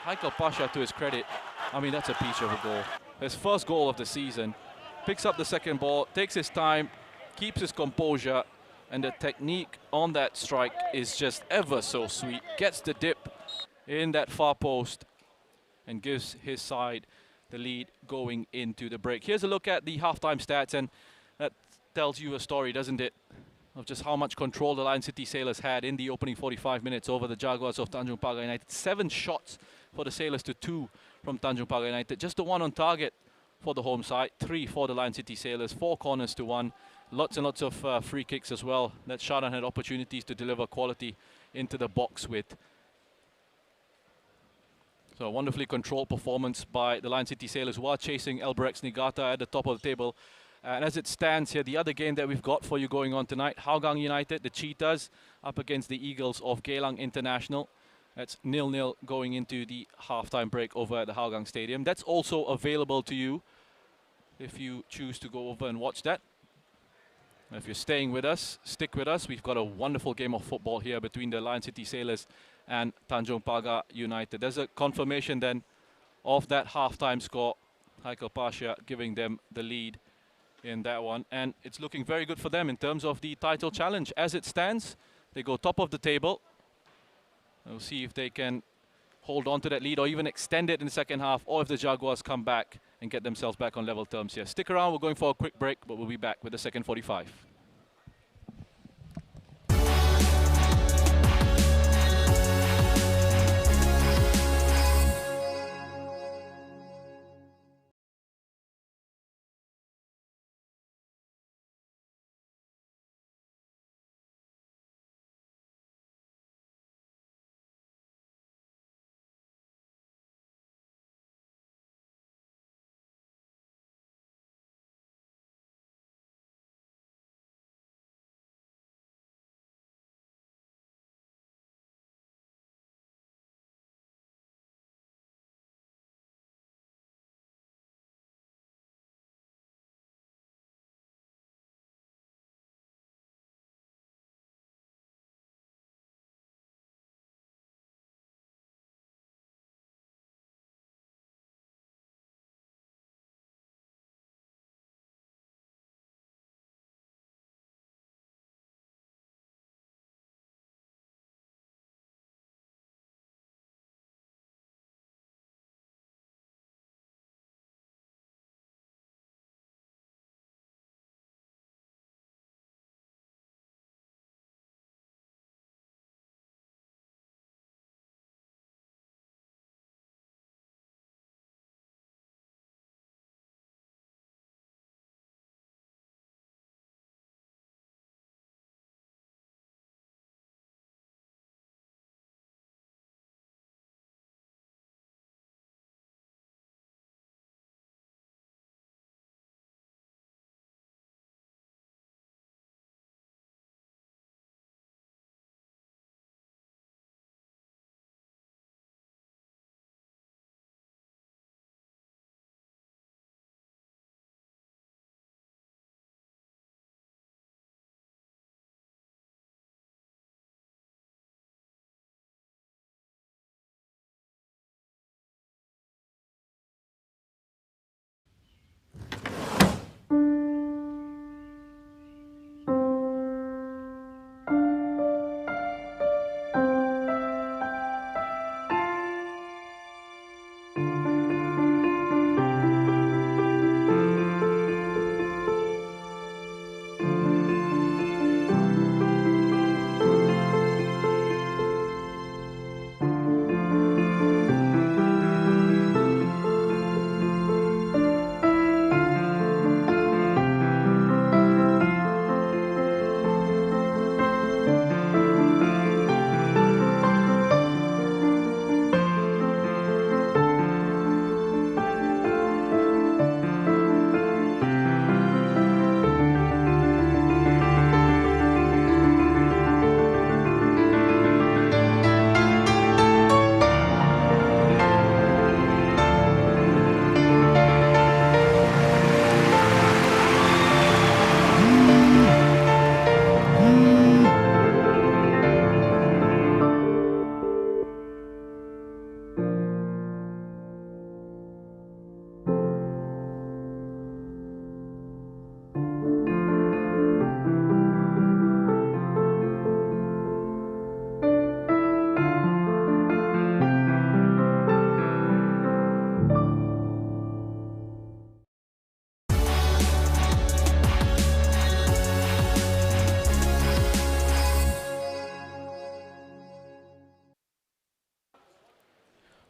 Haikal Pasha, to his credit, I mean, that's a peach of a goal. His first goal of the season. Picks up the second ball, takes his time, keeps his composure, and the technique on that strike is just ever so sweet. Gets the dip in that far post and gives his side the lead going into the break. Here's a look at the halftime stats, and that tells you a story, doesn't it, of just how much control the Lion City Sailors had in the opening 45 minutes over the Jaguars of Tanjong Pagar United. 7 shots for the Sailors to 2 from Tanjong Pagar United. Just the 1 on target for the home side, 3 for the Lion City Sailors, 4 corners to 1. Lots and lots of free kicks as well that Sharan had opportunities to deliver quality into the box with. So a wonderfully controlled performance by the Lion City Sailors, who are chasing Elbrex Niigata at the top of the table. And as it stands here, the other game that we've got for you going on tonight, Hougang United, the Cheetahs, up against the Eagles of Geylang International. That's 0-0 going into the halftime break over at the Hougang Stadium. That's also available to you if you choose to go over and watch that. If you're staying with us, stick with us. We've got a wonderful game of football here between the Lion City Sailors and Tanjong Pagar United. There's a confirmation then of that halftime score. Haikal Pasha giving them the lead in that one. And it's looking very good for them in terms of the title challenge. As it stands, they go top of the table. We'll see if they can hold on to that lead or even extend it in the second half, or if the Jaguars come back and get themselves back on level terms here. Stick around, we're going for a quick break, but we'll be back with the second 45.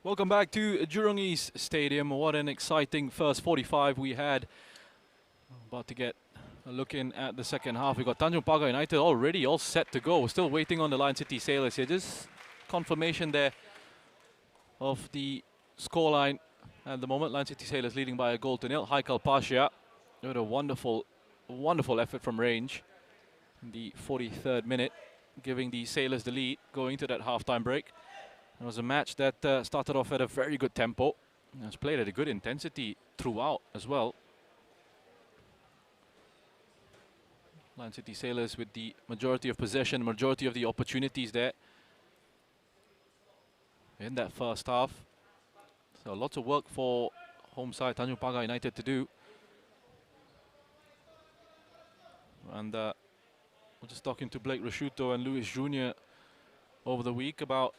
Welcome back to Jurong East Stadium. What an exciting first 45 we had. About to get a look in at the second half. We got Tanjong Pagar United already all set to go. We're still waiting on the Lion City Sailors here. Just confirmation there of the scoreline at the moment. Lion City Sailors leading by a goal to nil. Haikal Pasha with a wonderful effort from range in the 43rd minute, giving the Sailors the lead going to that half-time break. It was a match that started off at a very good tempo. It was played at a good intensity throughout as well. Lion City Sailors with the majority of possession, majority of the opportunities there in that first half. So lots of work for home side Tanjong Pagar United to do. And we're just talking to Blake Rashuto and Luis Jr. over the week about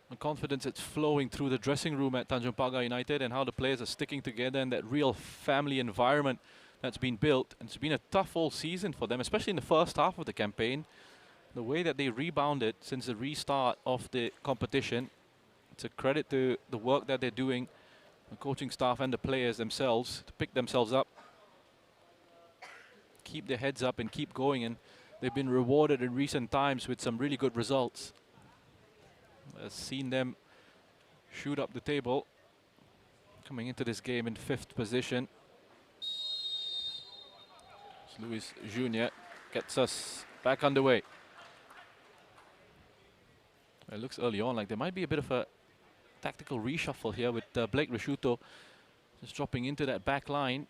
the confidence that's flowing through the dressing room at Tanjong Pagar United and how the players are sticking together and that real family environment that's been built. And it's been a tough all season for them, especially in the first half of the campaign. The way that they rebounded since the restart of the competition, it's a credit to the work that they're doing, the coaching staff and the players themselves, to pick themselves up, keep their heads up and keep going. And they've been rewarded in recent times with some really good results. I've seen them shoot up the table, coming into this game in 5th position. Luis Jr. gets us back underway. It looks early on like there might be a bit of a tactical reshuffle here with Blake Rashuto just dropping into that back line,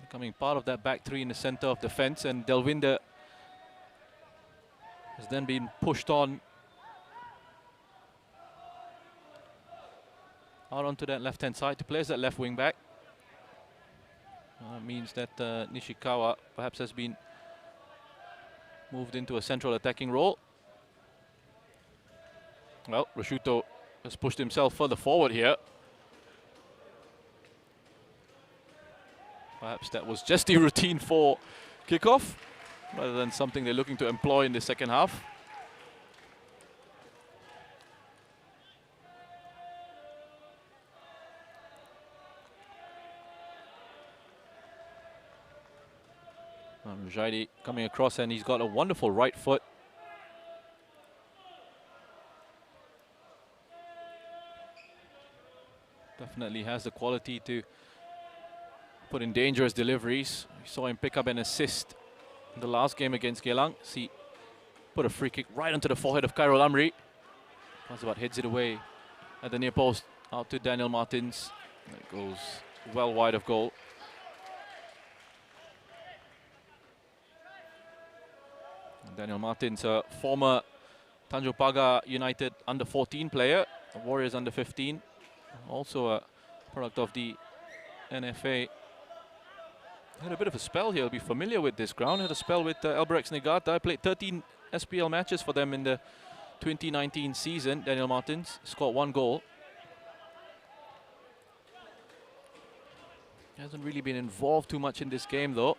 becoming part of that back three in the center of defense, and Delwinder has then been pushed on out onto that left-hand side to play as that left wing back. Means that Nishikawa perhaps has been moved into a central attacking role. Well, Rashuto has pushed himself further forward here. Perhaps that was just the routine for kickoff, rather than something they're looking to employ in the second half. Mujahidi coming across, and he's got a wonderful right foot. Definitely has the quality to put in dangerous deliveries. We saw him pick up an assist in the last game against Geylang. See, put a free kick right onto the forehead of Khairul Amri. Plazabat heads it away at the near post, out to Daniel Martins. That goes well wide of goal. Daniel Martins, a former Tanjong Pagar United under-14 player, Warriors under-15, also a product of the NFA. Had a bit of a spell here, he'll be familiar with this ground. Had a spell with Albrechts Negata. I played 13 SPL matches for them in the 2019 season. Daniel Martins scored 1 goal. Hasn't really been involved too much in this game though.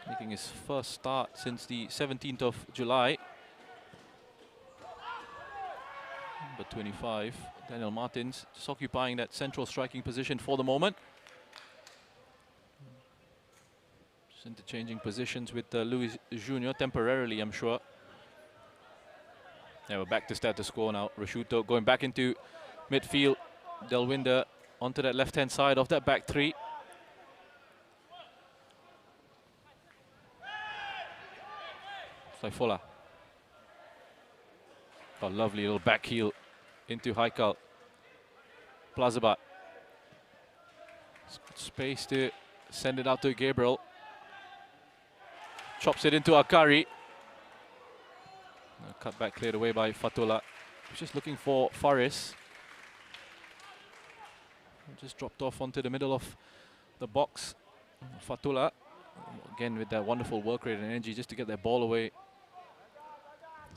Making his first start since the 17th of July. Number 25, Daniel Martins, just occupying that central striking position for the moment. Just interchanging positions with Luis Jr. temporarily, I'm sure. Yeah, we're back to status quo now. Rashuto going back into midfield. Delwinder onto that left-hand side of that back three. Saifola. A lovely little back heel into Haikal. Plazabat. Space to send it out to Gabriel. Chops it into Akari. Cut back cleared away by Fatullah. Just looking for Faris. Just dropped off onto the middle of the box. Fatullah, again with that wonderful work rate and energy just to get that ball away.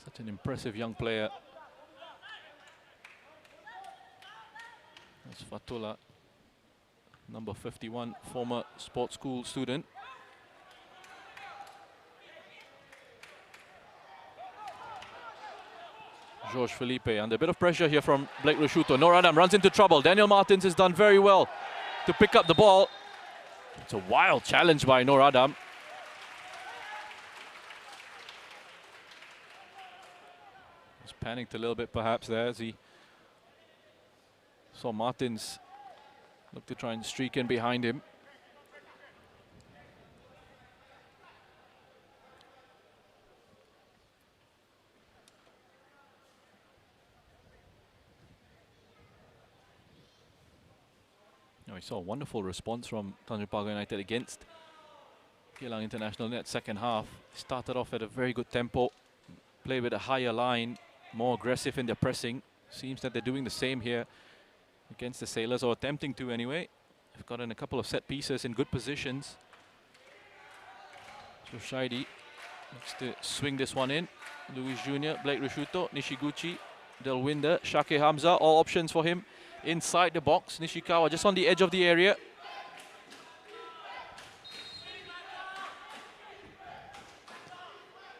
Such an impressive young player. That's Fatullah, number 51, former sports school student. Jorge Felipe under a bit of pressure here from Blake Rusciuto. Noradam runs into trouble. Daniel Martins has done very well to pick up the ball. It's a wild challenge by Noradam. He's panicked a little bit perhaps there as he saw Martins look to try and streak in behind him. We saw a wonderful response from Tanjong Pagar United against Geylang International in that second half. Started off at a very good tempo, played with a higher line, more aggressive in their pressing. Seems that they're doing the same here against the Sailors, or attempting to anyway. They've gotten a couple of set pieces in good positions. So Shaidi looks to swing this one in. Luis Jr., Blake Rusciuto, Nishiguchi, Delwinder, Shake Hamza, all options for him. Inside the box, Nishikawa just on the edge of the area.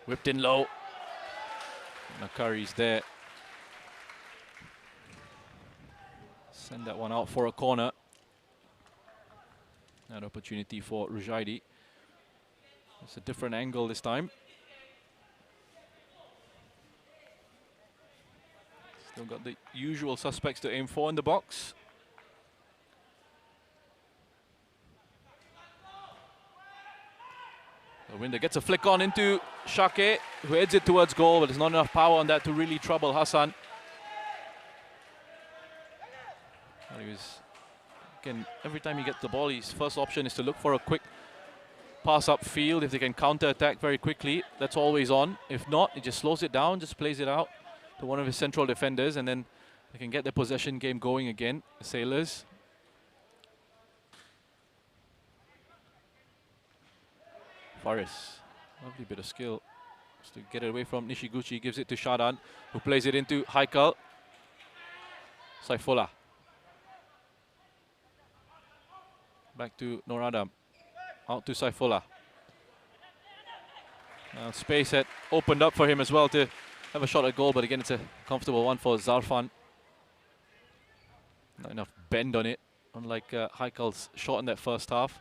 Whipped in low. Nakari's there. Send that one out for a corner. An opportunity for Rujaidi. It's a different angle this time. Still got the usual suspects to aim for in the box. The winner gets a flick on into Shake, who heads it towards goal, but there's not enough power on that to really trouble Hassan. Well, he was, again, every time he gets the ball, his first option is to look for a quick pass upfield. If they can counter-attack very quickly, that's always on. If not, he just slows it down, just plays it out to one of his central defenders, and then they can get the possession game going again, the Sailors. Faris, lovely bit of skill. Just to get it away from Nishiguchi, gives it to Shadan, who plays it into Haikal. Saifullah. Back to Noradam. Out to Saifullah. Now space had opened up for him as well to have a shot at goal, but again it's a comfortable one for Zarfan. Not enough bend on it, unlike Haikal's shot in that first half.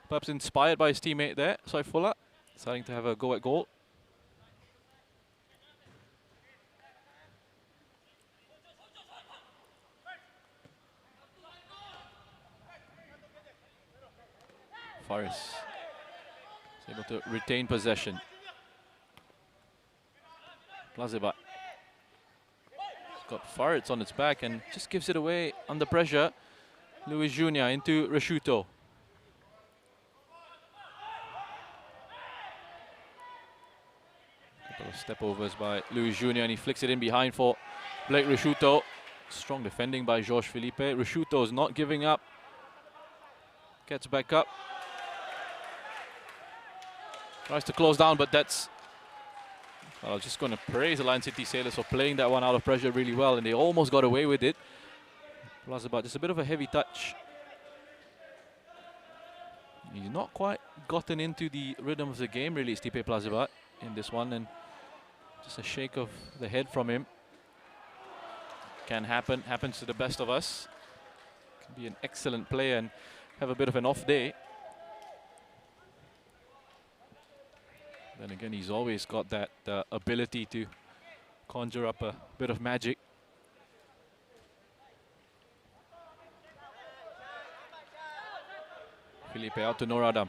Perhaps inspired by his teammate there, Saifullah, starting to have a go at goal. Faris is able to retain possession. Plazibat. It's got Faris on its back and just gives it away under pressure. Luis Jr. into Rusciuto. Couple of step overs by Luis Jr. and he flicks it in behind for Blake Rusciuto. Strong defending by Jorge Felipe. Rusciuto is not giving up. Gets back up. Tries to close down, but that's... I was just going to praise the Lion City Sailors for playing that one out of pressure really well, and they almost got away with it. Plazibat, just a bit of a heavy touch. He's not quite gotten into the rhythm of the game, really, Stipe Plazibat, in this one, and just a shake of the head from him. Can happen, happens to the best of us. Can be an excellent player and have a bit of an off day. Then again, he's always got that ability to conjure up a bit of magic. Felipe out to Noradam.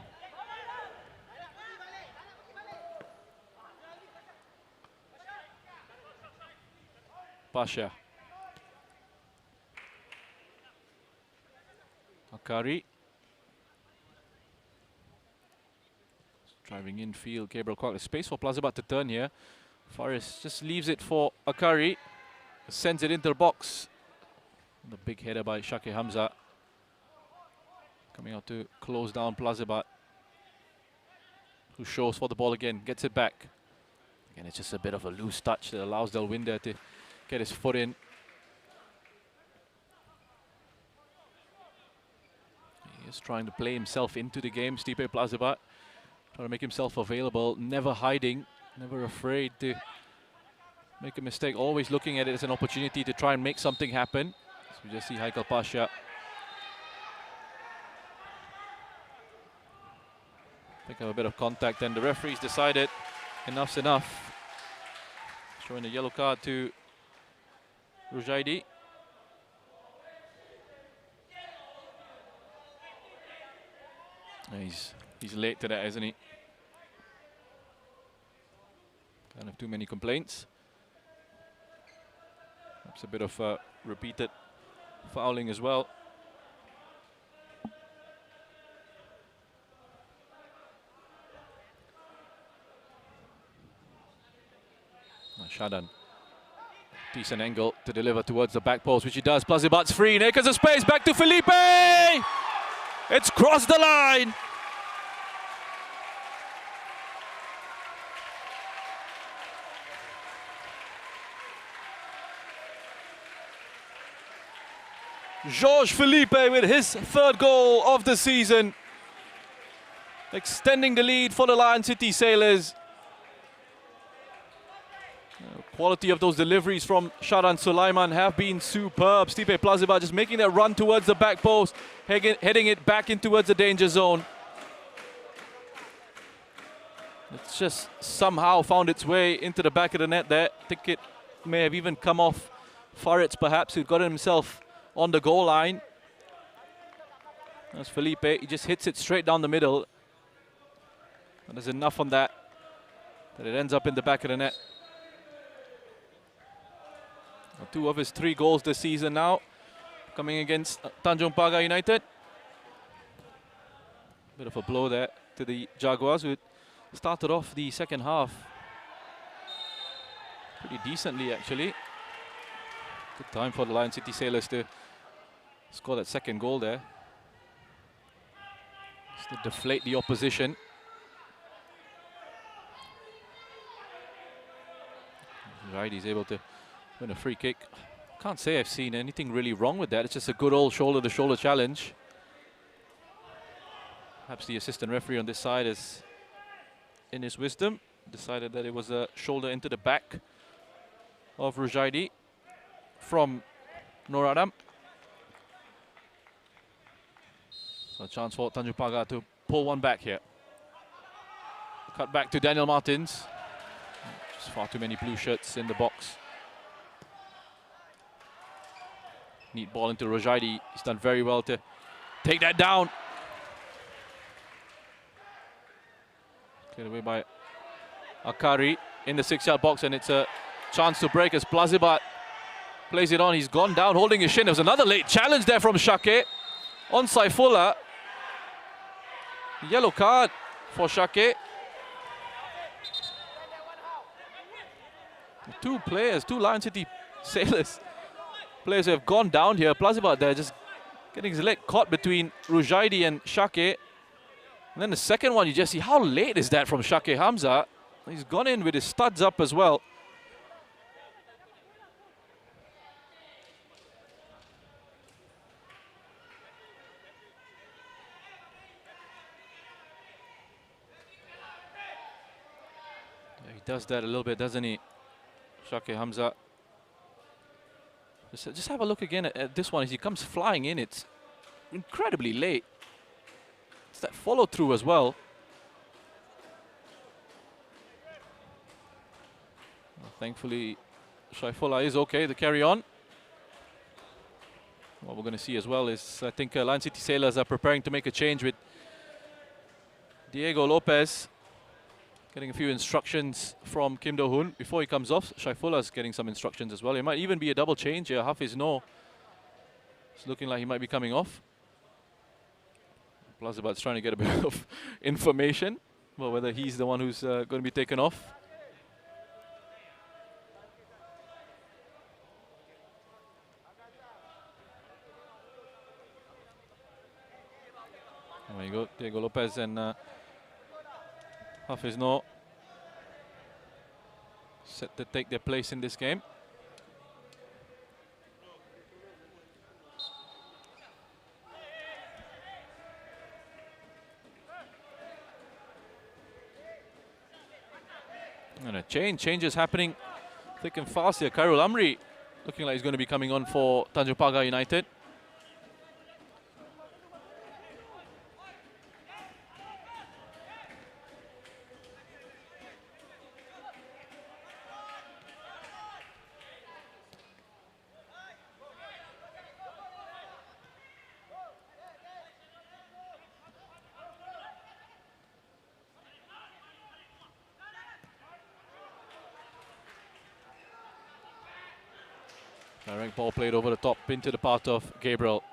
Pasha. Akari. Driving infield, Gabriel Kwok. There's space for Plazibat to turn here. Faris just leaves it for Akari. Sends it into the box. The big header by Shake Hamza. Coming out to close down Plazibat, who shows for the ball again, gets it back. Again, it's just a bit of a loose touch that allows Delwinder to get his foot in. He is trying to play himself into the game, Stipe Plazibat. Trying to make himself available, never hiding, never afraid to make a mistake, always looking at it as an opportunity to try and make something happen. So we just see Haikal Pasha pick up a bit of contact, and the referees decided enough's enough, showing a yellow card to Rujaidi. He's late to that, isn't he? Kind of too many complaints. Perhaps a bit of repeated fouling as well. Shadan. Decent angle to deliver towards the back post, which he does. Plazibat's free. Acres of space. Back to Felipe. It's crossed the line. Jorge Felipe with his third goal of the season, extending the lead for the Lion City Sailors. Quality of those deliveries from Sharan Sulaiman have been superb. Stipe Plazibat just making that run towards the back post, heading it back in towards the danger zone. It's just somehow found its way into the back of the net there. I think it may have even come off Faritz, perhaps, who got himself on the goal line. That's Felipe. He just hits it straight down the middle. And there's enough on that it ends up in the back of the net. 2 of his 3 goals this season now coming against Tanjong Pagar United. Bit of a blow there to the Jaguars, who started off the second half pretty decently, actually. Good time for the Lion City Sailors to score that second goal there, just to deflate the opposition. Right, he's able to win a free kick. Can't say I've seen anything really wrong with that. It's just a good old shoulder-to-shoulder challenge. Perhaps the assistant referee on this side is, in his wisdom, decided that it was a shoulder into the back of Rujaidi from Nur Adam. So a chance for Tanjong Pagar to pull one back here. Cut back to Daniel Martins. Just far too many blue shirts in the box. Neat ball into Rujaidi. He's done very well to take that down. Cleared away by Akari in the 6-yard box, and it's a chance to break as Plazibat plays it on. He's gone down holding his shin. There was another late challenge there from Shake on Saifullah. Yellow card for Shake. 2 players, 2 Lion City Sailors players who have gone down here. Plazibat there just getting his leg caught between Rujaidi and Shake. And then the second one, you just see how late is that from Shake Hamza. He's gone in with his studs up as well. Yeah, he does that a little bit, doesn't he? Shake Hamza. Just have a look again at this one as he comes flying in. It's incredibly late. It's that follow through as well. Well, thankfully, Saifullah is okay to carry on. What we're going to see as well is, I think Lion City Sailors are preparing to make a change with Diego Lopez getting a few instructions from Kim Do-hoon before he comes off. Shaifullah's getting some instructions as well. It might even be a double change here. Hafiz No. It's looking like he might be coming off. Plazibat's trying to get a bit of information about whether he's the one who's going to be taken off. There you go, Diego Lopez and Hafiz No set to take their place in this game. And changes happening thick and fast here. Khairul Amri looking like he's going to be coming on for Tanjong Pagar United. Direct ball played over the top into the path of Gabriel.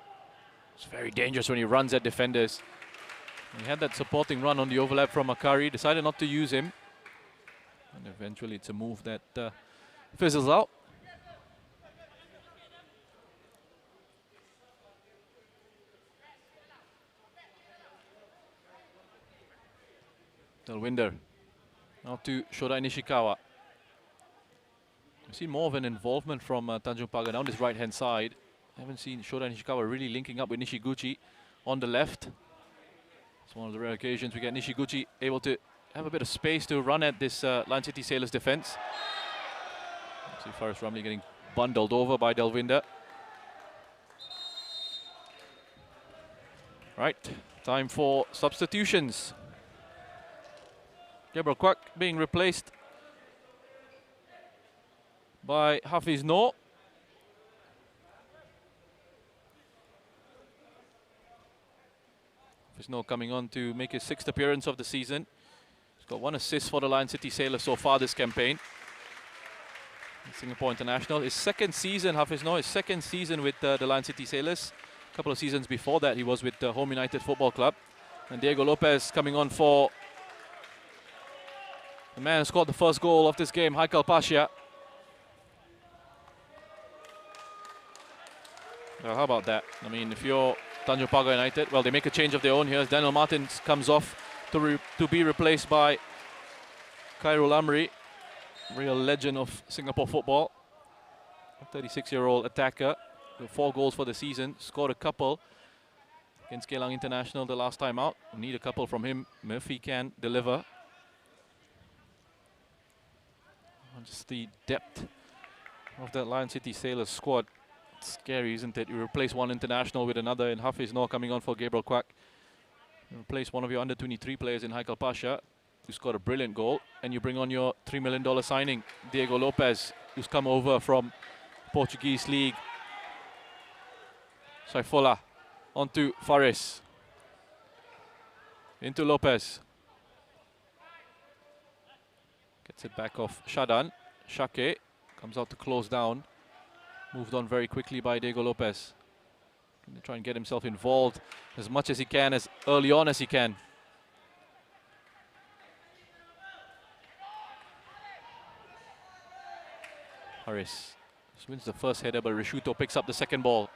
It's very dangerous when he runs at defenders. He had that supporting run on the overlap from Akari, decided not to use him. And eventually it's a move that fizzles out. Delwinder. Now to Shorai Nishikawa. I've seen more of an involvement from Tanjong Pagar down this right-hand side. I haven't seen Shorai Nishikawa really linking up with Nishiguchi on the left. It's one of the rare occasions we get Nishiguchi able to have a bit of space to run at this Lion City Sailors defense. See Faris Ramli getting bundled over by Delwinder. Right, time for substitutions. Gabriel Kwak being replaced by Hafiz Noor. Hafiz Noor coming on to make his 6th appearance of the season. He's got 1 assist for the Lion City Sailors so far this campaign. Singapore International. His 2nd season, Hafiz Noor, his 2nd season with the Lion City Sailors. A couple of seasons before that, he was with Home United Football Club. And Diego Lopez coming on for the man who scored the first goal of this game, Haikal Pasha. Well, how about that? I mean, if you're Tanjong Pagar United, well, they make a change of their own here. Daniel Martins comes off to be replaced by Khairul Amri, real legend of Singapore football. A 36-year-old attacker with 4 goals for the season. Scored a couple against Geylang International the last time out. We need a couple from him if he can deliver. Just the depth of that Lion City Sailors squad. It's scary, isn't it? You replace one international with another, and Hafiz Noor coming on for Gabriel Kwak. You replace one of your under-23 players in Haikal Pasha, who scored a brilliant goal, and you bring on your $3 million signing, Diego Lopez, who's come over from Portuguese League. Saifola onto Faris. Into Lopez. Gets it back off Shadan. Shake comes out to close down. Moved on very quickly by Diego Lopez. Gonna try and get himself involved as much as he can, as early on as he can. Haris just wins the first header, but Rishuto picks up the second ball.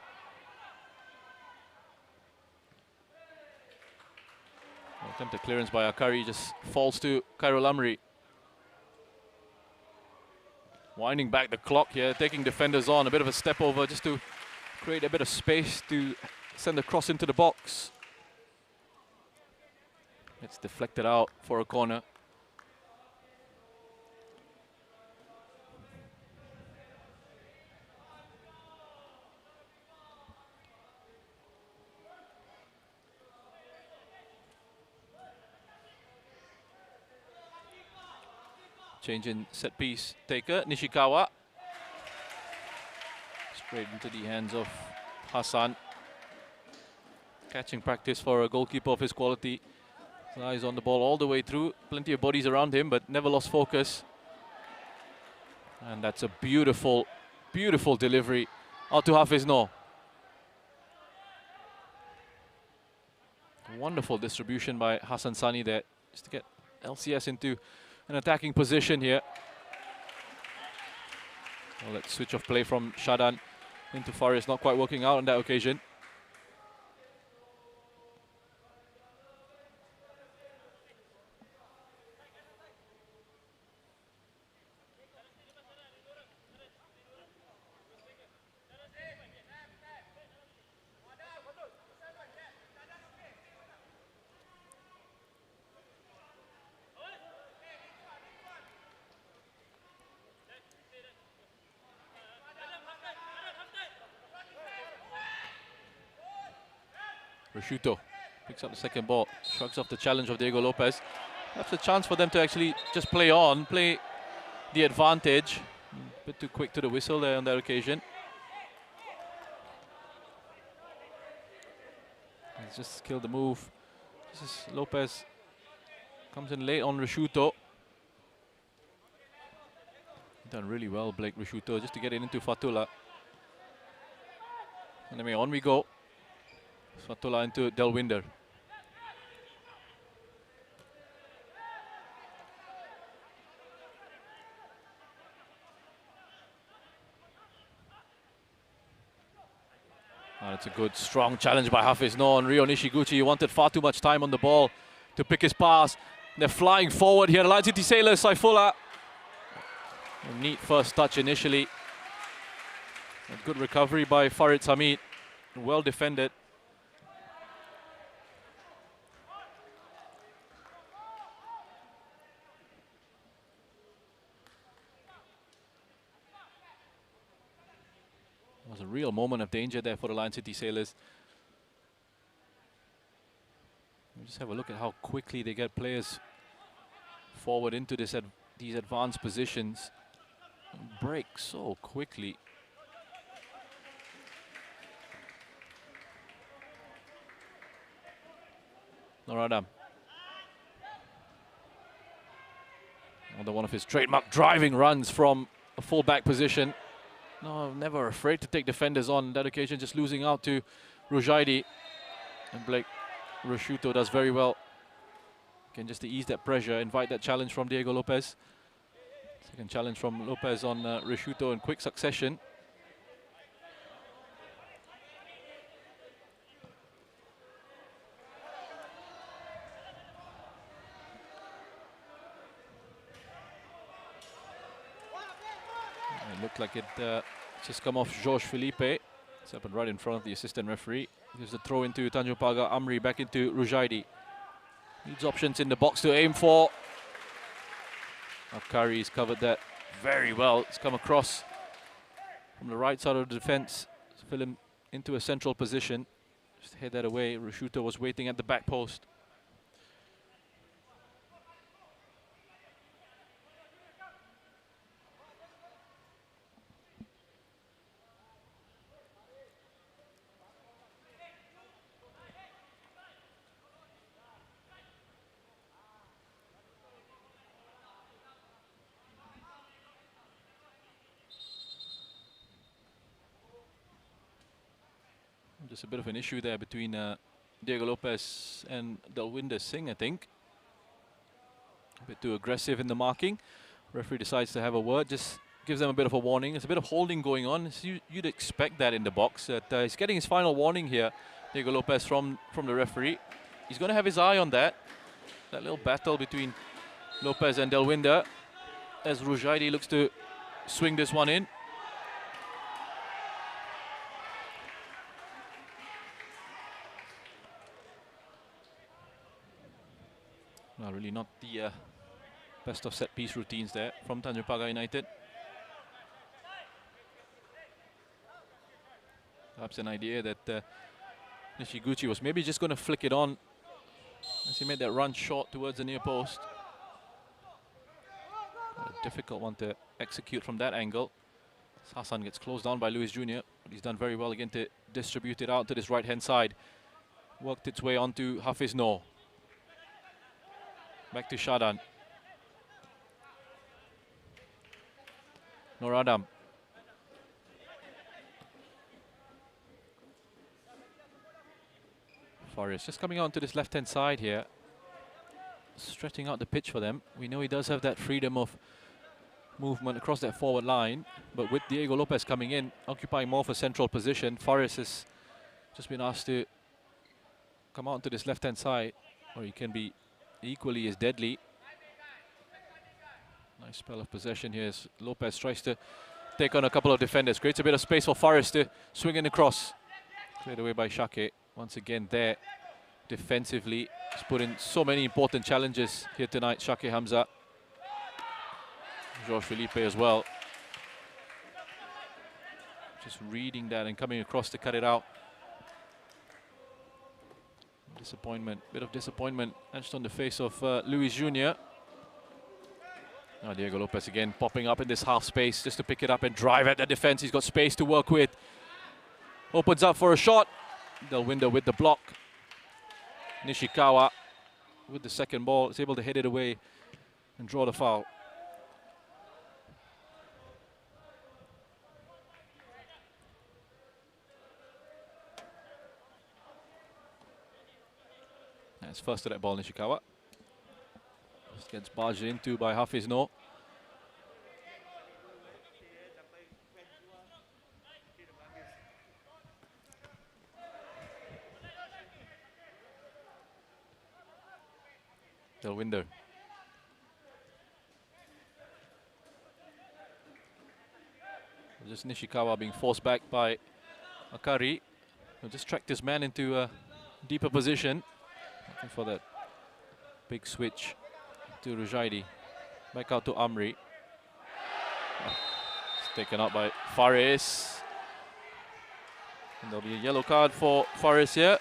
Attempted clearance by Akari, just falls to Khairul Amri. Winding back the clock here, taking defenders on, a bit of a step over just to create a bit of space to send the cross into the box. It's deflected out for a corner. Change in set piece taker, Nishikawa. Straight into the hands of Hassan. Catching practice for a goalkeeper of his quality. His eyes on the ball all the way through. Plenty of bodies around him, but never lost focus. And that's a beautiful, beautiful delivery out to Hafiz Noor. Wonderful distribution by Hassan Sani there, just to get LCS into an attacking position here. Well, let's switch off play from Shadan into Faris, not quite working out on that occasion. Prosciutto picks up the second ball, shrugs off the challenge of Diego Lopez. That's a chance for them to actually just play the advantage. A bit too quick to the whistle there on that occasion. He's just killed the move. This is Lopez comes in late on Prosciutto. Done really well, Blake Prosciutto, just to get it into Fatullah. Anyway, on we go. Fatullah into Delwinder. That's a good, strong challenge by Hafiz Noor on Rio Nishiguchi. He wanted far too much time on the ball to pick his pass. They're flying forward here. Lion City Sailors, Saifullah. A neat first touch initially. A good recovery by Farid Samit. Well defended. Was a real moment of danger there for the Lion City Sailors. Just have a look at how quickly they get players forward into these advanced positions. Break so quickly. Noradam. Another one of his trademark driving runs from a full-back position. No, never afraid to take defenders on that occasion, just losing out to Rujaidi. And Blake Prosciutto does very well. Again, just to ease that pressure, invite that challenge from Diego Lopez. Second challenge from Lopez on Prosciutto in quick succession. It looked like it just come off Georges Philippe. It's happened right in front of the assistant referee. Gives the throw into Tanjong Pagar. Amri back into Rujaidi. Needs options in the box to aim for. Afkari's covered that very well. It's come across from the right side of the defense. Fill him into a central position. Just head that away. Prosciutto was waiting at the back post. Just a bit of an issue there between Diego Lopez and Delwinder Singh, I think. A bit too aggressive in the marking. Referee decides to have a word, just gives them a bit of a warning. There's a bit of holding going on. So you'd expect that in the box. He's getting his final warning here, Diego Lopez, from the referee. He's going to have his eye on that. That little battle between Lopez and Delwinder, as Rujaidi looks to swing this one in. No, really not the best of set-piece routines there from Tanjong Pagar United. Perhaps an idea that Nishiguchi was maybe just going to flick it on as he made that run short towards the near post. A difficult one to execute from that angle. Hassan gets closed down by Luis Jr., but he's done very well again to distribute it out to this right-hand side. Worked its way onto Hafiz Noor. Back to Shadan. Noradam. Forrest just coming onto this left-hand side here. Stretching out the pitch for them. We know he does have that freedom of movement across that forward line, but with Diego Lopez coming in, occupying more of a central position, Forrest has just been asked to come out to this left-hand side, or he can be equally as deadly. Nice spell of possession here as Lopez tries to take on a couple of defenders. Creates a bit of space for Forrest to swing in across. Cleared away by Shake. Once again there, defensively. He's put in so many important challenges here tonight, Shake Hamza. Georges Philippe as well. Just reading that and coming across to cut it out. Disappointment, bit of disappointment etched on the face of Luis Jr. Now Diego Lopez again popping up in this half space just to pick it up and drive at the defense. He's got space to work with. Opens up for a shot. Delwinder with the block. Nishikawa with the second ball is able to hit it away and draw the foul. That's first to that ball, Nishikawa. Just gets barged into by Hafiz Noor. Delwinder. Just Nishikawa being forced back by Akari. He'll just tracked his man into a deeper position. Looking for that big switch to Rujaidi. Back out to Amri. It's taken up by Faris. And there'll be a yellow card for Faris here.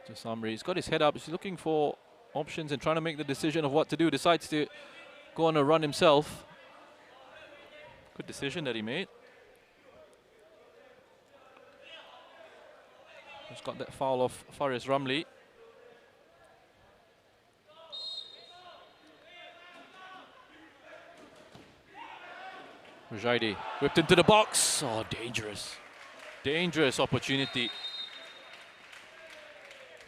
Just Amri. He's got his head up. He's looking for options and trying to make the decision of what to do. Decides to go on a run himself. Good decision that he made. Just got that foul of Faris Ramli. Rujaidi whipped into the box. Oh, dangerous. Dangerous opportunity.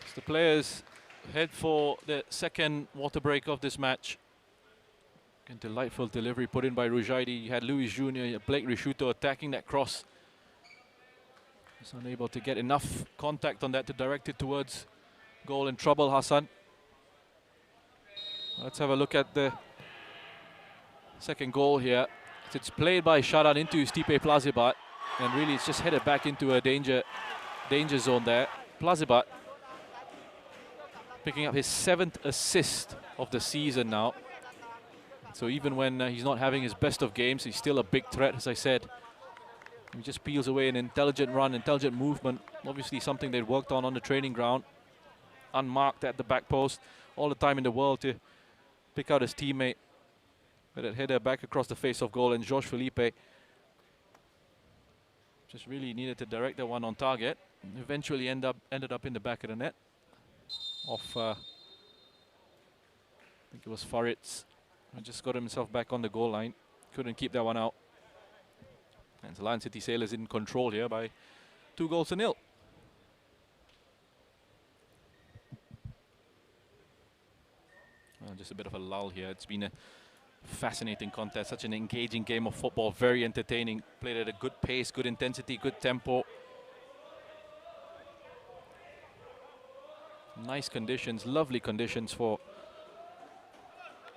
As the players head for the second water break of this match. And delightful delivery put in by Rujaidi. You had Luis Jr., Blake Rishuto attacking that cross. He's unable to get enough contact on that to direct it towards goal and trouble Hassan. Let's have a look at the second goal here. It's played by Sharan into Stipe Plazibat, and really it's just headed back into a danger zone there. Plazibat picking up his 7th assist of the season now. So even when he's not having his best of games, he's still a big threat, as I said. He just peels away an intelligent run, intelligent movement. Obviously something they'd worked on the training ground. Unmarked at the back post. All the time in the world to pick out his teammate. But that header back across the face of goal, and Jorge Felipe just really needed to direct that one on target. And eventually ended up in the back of the net. I think it was Faritz. He just got himself back on the goal line. Couldn't keep that one out. And the Lion City Sailors in control here by 2-0. Just a bit of a lull here. It's been a fascinating contest, such an engaging game of football, very entertaining, played at a good pace, good intensity, good tempo. Nice conditions, lovely conditions for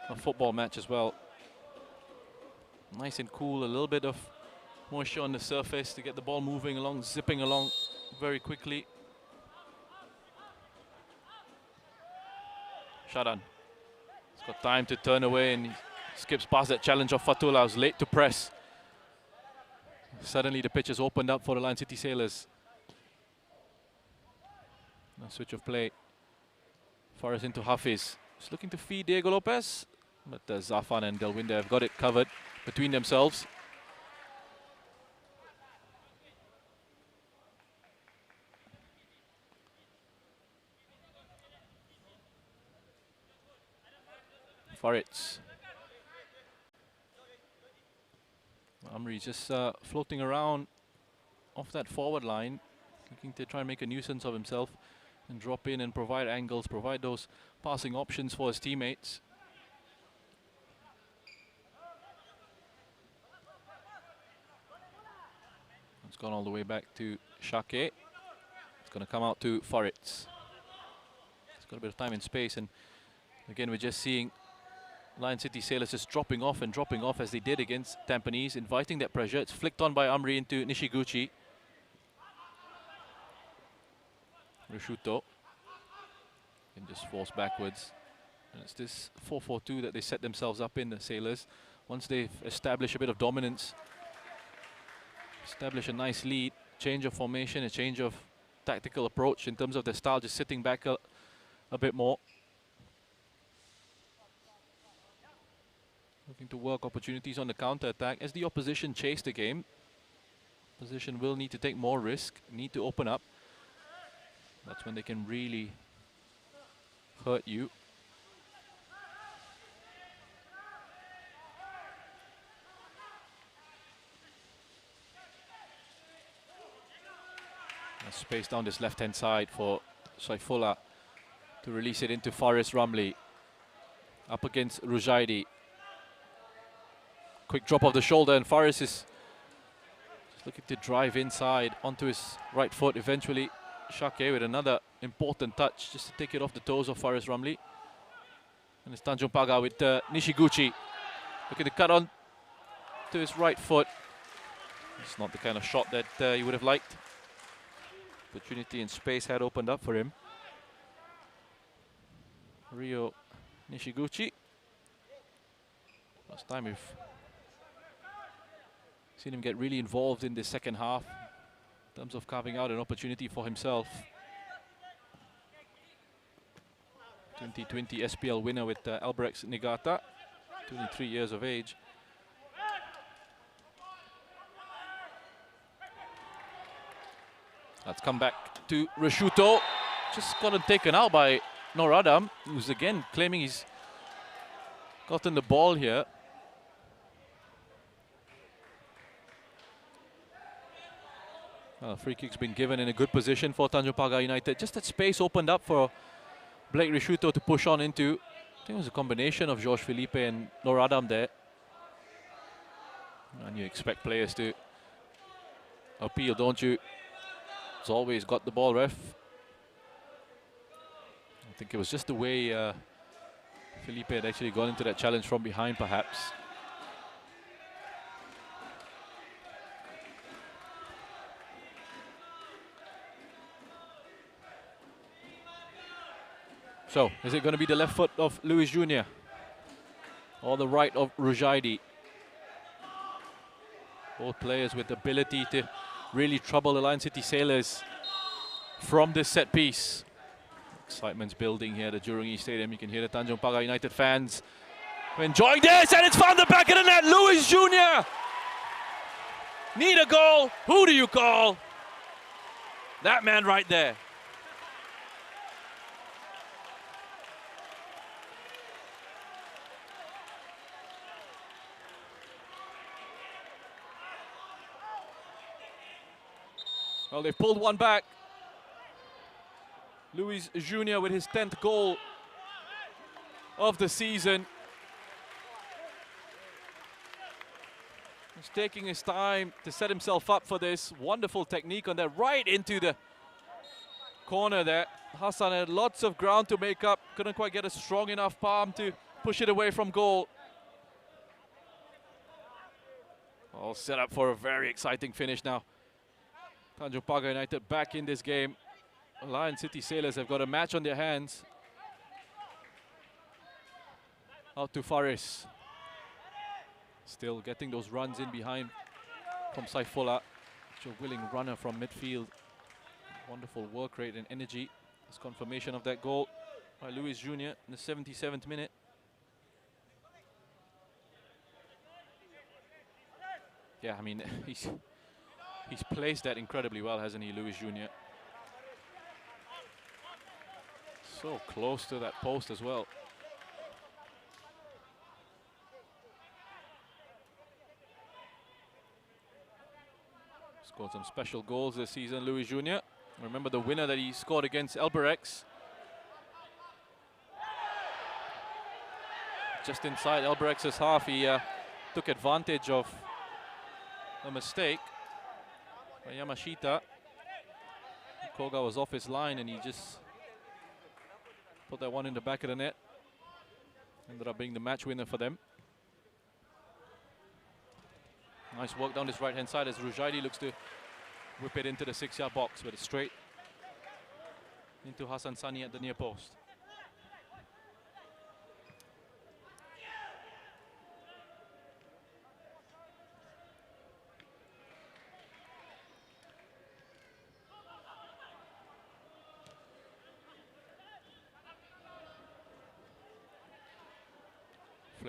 a football match as well. Nice and cool, a little bit of moisture on the surface to get the ball moving along, zipping along very quickly. Sharan. He's got time to turn away and he skips past that challenge of Fatullah, who's late to press. Suddenly the pitch has opened up for the Lion City Sailors. Now switch of play. Faris into Hafiz. He's looking to feed Diego Lopez. But Zafan and Delwinder have got it covered between themselves. Faritz. Amri just floating around off that forward line, looking to try and make a nuisance of himself and drop in and provide angles, provide those passing options for his teammates. It's gone all the way back to Shake. It's going to come out to Faritz. It's got a bit of time and space, and again we're just seeing Lion City Sailors just dropping off as they did against Tampines, inviting that pressure. It's flicked on by Amri into Nishiguchi. Rishuto can just force backwards. And it's this 4-4-2 that they set themselves up in, the Sailors. Once they've established a bit of dominance, establish a nice lead, change of formation, a change of tactical approach in terms of their style, just sitting back a bit more. Looking to work opportunities on the counter-attack. As the opposition chase the game, opposition will need to take more risk, need to open up. That's when they can really hurt you. Space down this left-hand side for Saifullah to release it into Faris Ramli. Up against Rujaidi. Quick drop of the shoulder, and Faris is just looking to drive inside onto his right foot. Eventually, Shake with another important touch just to take it off the toes of Faris Ramli. And it's Tanjong Pagar with Nishiguchi. Looking to cut on to his right foot. It's not the kind of shot that he would have liked. Opportunity and space had opened up for him. Rio Nishiguchi. Last time we've seen him get really involved in the second half in terms of carving out an opportunity for himself. 2020 SPL winner with Albirex Niigata, 23 years of age. Let's come back to Rashuto. Just gotten taken out by Noradam, who's again claiming he's gotten the ball here. Well, free kick's been given in a good position for Tanjong Pagar United. Just that space opened up for Blake Rashuto to push on into. I think it was a combination of George Felipe and Noradam there. And you expect players to appeal, don't you? It's always got the ball, ref. I think it was just the way Felipe had actually gone into that challenge from behind, perhaps. So, is it going to be the left foot of Luis Jr. or the right of Rujaidi? Both players with the ability to really trouble the Lion City Sailors from this set piece. Excitement's building here at the Jurong East Stadium. You can hear the Tanjong Pagar United fans enjoying this, and it's found the back of the net. Luis Jr. Need a goal. Who do you call? That man right there. Well, they've pulled one back. Luis Jr. with his 10th goal of the season. He's taking his time to set himself up for this. Wonderful technique on that, right into the corner there. Hassan had lots of ground to make up. Couldn't quite get a strong enough palm to push it away from goal. All set up for a very exciting finish now. Tanjong Pagar United back in this game. Lion City Sailors have got a match on their hands. Out to Faris. Still getting those runs in behind from Saifullah. Such a willing runner from midfield. Wonderful work rate and energy. That's confirmation of that goal by Luis Jr. in the 77th minute. Yeah, I mean, he's placed that incredibly well, hasn't he, Luis Jr.? So close to that post as well. Scored some special goals this season, Luis Jr. Remember the winner that he scored against Albirex. Just inside Alberex's half, he took advantage of a mistake by Yamashita. Koga was off his line and he just put that one in the back of the net. Ended up being the match winner for them. Nice work down this right-hand side as Rujaidi looks to whip it into the 6-yard box, but it's straight into Hassan Sani at the near post.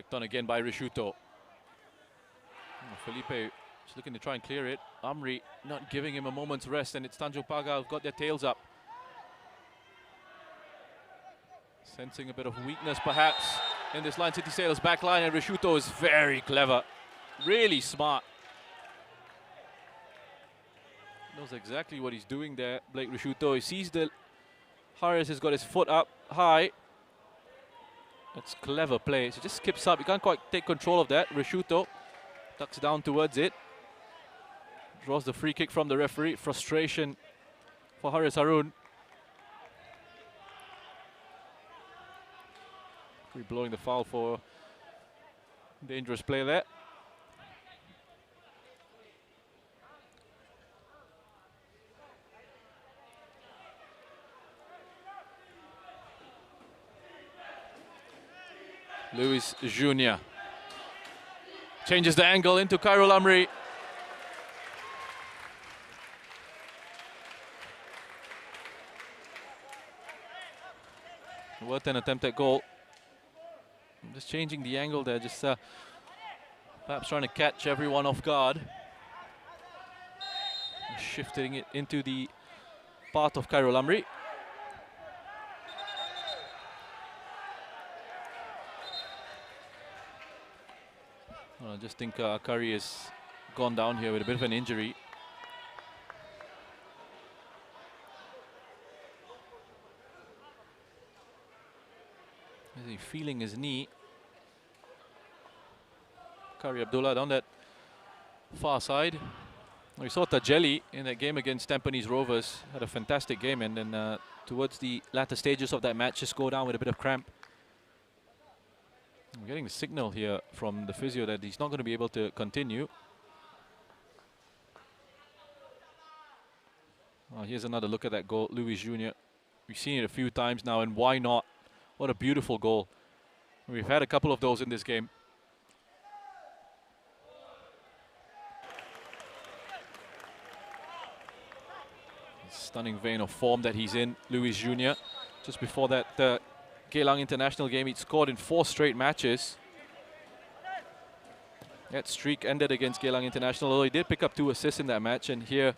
Flicked on again by Rishuto. Felipe is looking to try and clear it. Amri not giving him a moment's rest, and it's Tanjong Pagar who've got their tails up. Sensing a bit of weakness perhaps in this Lion City Sailors back line, and Rishuto is very clever, really smart. Knows exactly what he's doing there, Blake Rishuto. He sees that Harris has got his foot up high. That's clever play. So just skips up. You can't quite take control of that. Rishuto ducks down towards it. Draws the free kick from the referee. Frustration for Haris Harun. Blowing the foul for dangerous play there. Luis Jr. changes the angle into Khairul Amri. What an attempted goal. Just changing the angle there, just perhaps trying to catch everyone off guard. Shifting it into the path of Khairul Amri. I just think Akari has gone down here with a bit of an injury. Is he feeling his knee? Kari Abdullah down that far side. We saw Tajeli in that game against Tampines Rovers. Had a fantastic game, and then towards the latter stages of that match just go down with a bit of cramp. I'm getting the signal here from the physio that he's not going to be able to continue. Here's another look at that goal, Luis Jr. We've seen it a few times now, and why not? What a beautiful goal. We've had a couple of those in this game. Stunning vein of form that he's in, Luis Jr. Just before that Geylang International game, he'd scored in 4 straight matches. That streak ended against Geylang International, although he did pick up 2 assists in that match. And here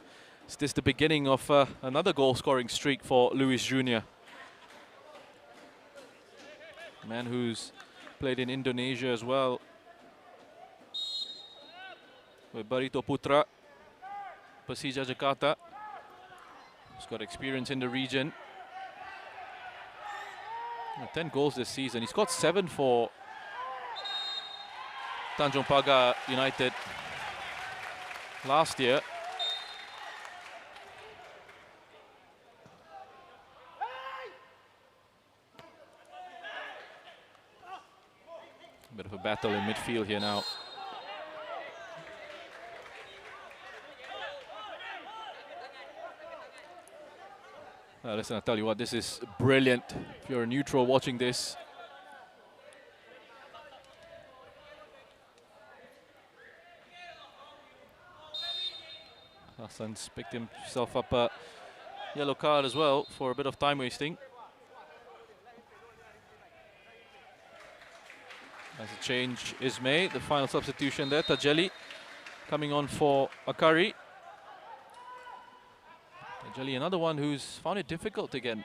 is this the beginning of another goal-scoring streak for Luis Jr. Man who's played in Indonesia as well with Barito Putra, Persija Jakarta. He's got experience in the region. 10 goals this season. He's got 7 for Tanjong Pagar United last year. A bit of a battle in midfield here now. Listen, I'll tell you what, this is brilliant. If you're a neutral watching this. Hassan's picked himself up a yellow card as well for a bit of time wasting. As a change is made, the final substitution there, Tajeli coming on for Akari. Tajeli, another one who's found it difficult to get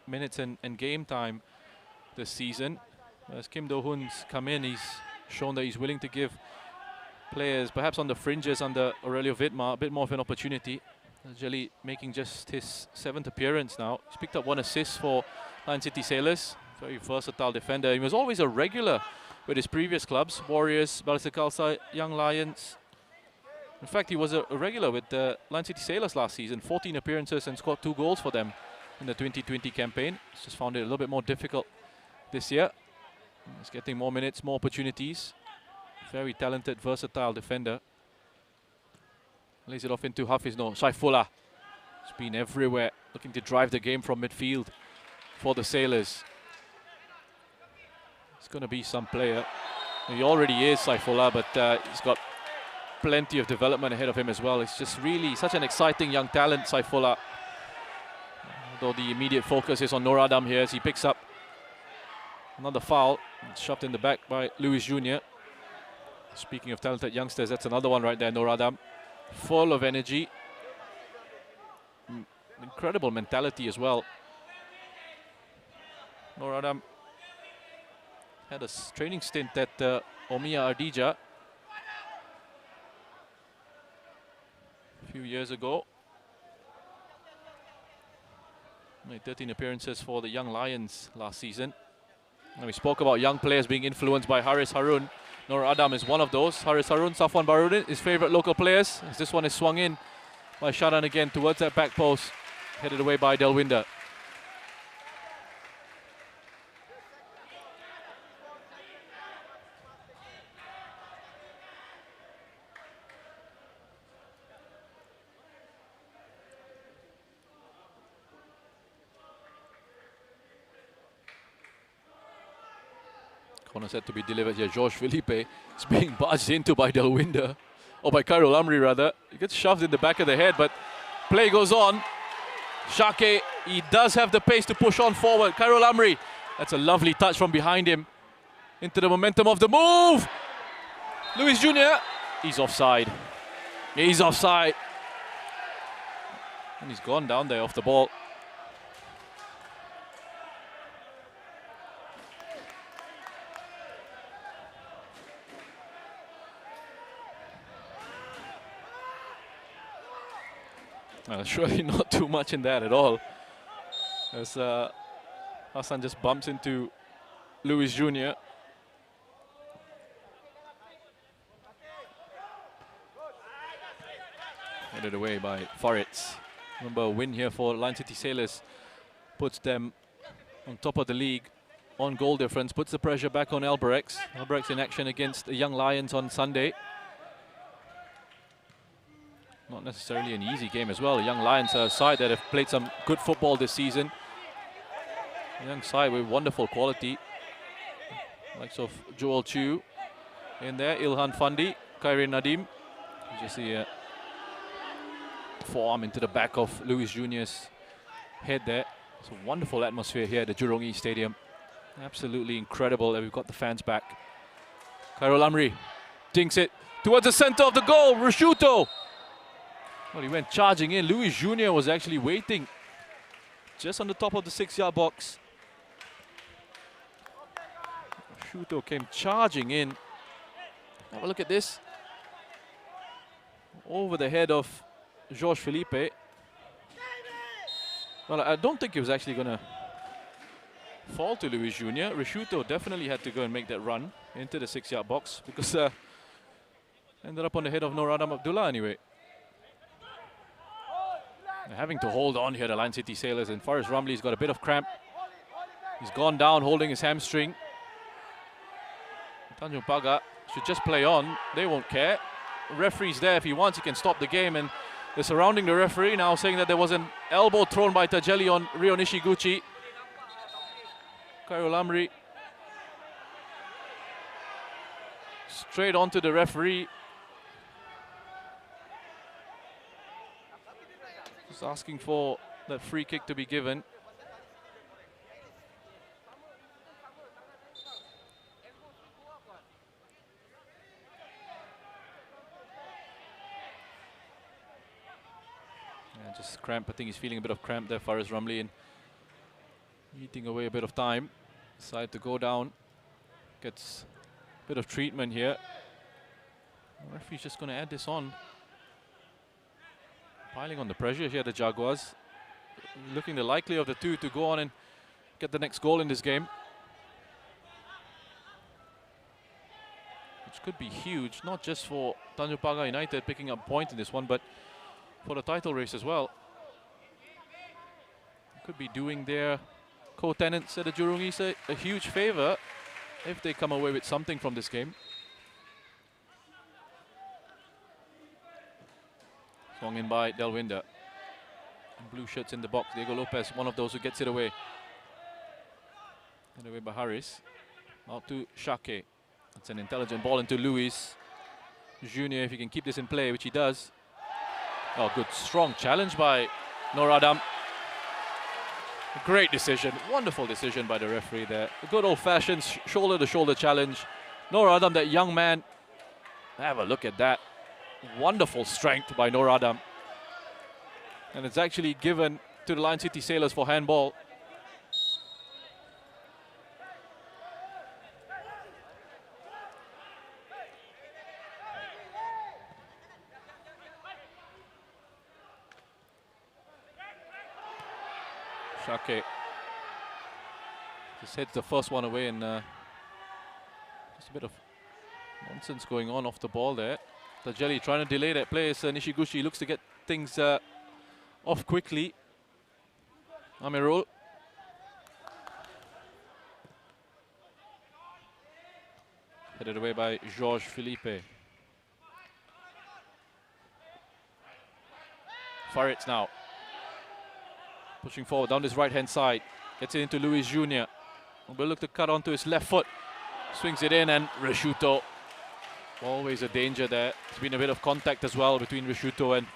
minutes and game time this season. As Kim Do-hoon's come in, he's shown that he's willing to give players, perhaps on the fringes under Aurelio Vidmar, a bit more of an opportunity. Tajeli making just his 7th appearance now. He's picked up 1 assist for Lion City Sailors. Very versatile defender. He was always a regular with his previous clubs, Warriors, Balestier Khalsa, Young Lions. In fact, he was a regular with the Lion City Sailors last season, 14 appearances and scored 2 goals for them in the 2020 campaign. He's just found it a little bit more difficult this year. He's getting more minutes, more opportunities. Very talented, versatile defender. Lays it off into Hafiz. No, Saifullah. He's been everywhere, looking to drive the game from midfield for the Sailors. It's going to be some player. He already is, Saifullah, but he's got plenty of development ahead of him as well. It's just really such an exciting young talent, Saifullah. Although the immediate focus is on Nur Adam here as he picks up another foul. Shoved in the back by Luis Jr. Speaking of talented youngsters, that's another one right there, Noradam. Full of energy. Incredible mentality as well. Noradam had a training stint at Omiya Ardija a few years ago. Made 13 appearances for the Young Lions last season. And we spoke about young players being influenced by Haris Harun. Noradam is one of those. Haris Harun, Safwan Barudin, his favourite local players. As this one is swung in by Sharan again towards that back post. Headed away by Delwinder. Corner set to be delivered here. George Felipe is being barged into by Delwinder. Or by Khairul Amri rather. He gets shoved in the back of the head, but play goes on. Shake, he does have the pace to push on forward. Khairul Amri, that's a lovely touch from behind him. Into the momentum of the move. Luis Jr., he's offside. He's offside. And he's gone down there off the ball. Surely not too much in that at all. As Hassan just bumps into Luis Jr. Headed away by Faritz. Remember, a win here for Lion City Sailors puts them on top of the league on goal difference, puts the pressure back on Albirex. Albirex in action against the Young Lions on Sunday. Not necessarily an easy game as well. The Young Lions are a side that have played some good football this season. A young side with wonderful quality. Likes of Joel Chu in there, Ilhan Fandi, Khairi Nadim. You just see a forearm into the back of Luis Jr.'s head there. It's a wonderful atmosphere here at the Jurong East Stadium. Absolutely incredible that we've got the fans back. Khairul Amri dinks it towards the center of the goal. Rusciuto. Well, he went charging in. Luis Jr. was actually waiting just on the top of the 6-yard box. Rusciuto came charging in. Have a look at this. Over the head of George Felipe. Well, I don't think he was actually going to fall to Luis Jr. Rusciuto definitely had to go and make that run into the 6-yard box because ended up on the head of Noradam Abdullah anyway. They're having to hold on here, the Lion City Sailors, and Faris Ramli's got a bit of cramp. He's gone down holding his hamstring. Tanjong Pagar should just play on. They won't care. The referee's there. If he wants, he can stop the game. And they're surrounding the referee now, saying that there was an elbow thrown by Tajeli on Ryo Nishiguchi. Khairul Amri straight onto the referee. Just asking for that free kick to be given. Yeah, just cramp. I think he's feeling a bit of cramp there, Faris Ramli, and eating away a bit of time. Decided to go down. Gets a bit of treatment here. The referee's just going to add this on. Piling on the pressure here, the Jaguars. Looking the likely of the two to go on and get the next goal in this game. Which could be huge, not just for Tanjong Pagar United picking up a point in this one, but for the title race as well. Could be doing their co-tenants at the Jurong East a huge favour if they come away with something from this game. Swung in by Delwinder. Blue shirts in the box. Diego Lopez, one of those who gets it away. Get away by Haris. Out to Shake. That's an intelligent ball into Luis Jr. If he can keep this in play, which he does. Oh, good strong challenge by Noradam. Great decision, wonderful decision by the referee there. A good old-fashioned shoulder-to-shoulder challenge. Noor Adam, that young man, have a look at that. Wonderful strength by Noor Adam. And it's actually given to the Lion City Sailors for handball. Shake just heads the first one away, and just a bit of nonsense going on off the ball there. Tajeli trying to delay that play as Nishiguchi looks to get things off quickly. Amirul. Headed away by Georges Philippe. Faritz now. Pushing forward down this right-hand side. Gets it into Luis Jr. Will look to cut onto his left foot. Swings it in, and Reshuto. Always a danger there. There's been a bit of contact as well between Reshuto and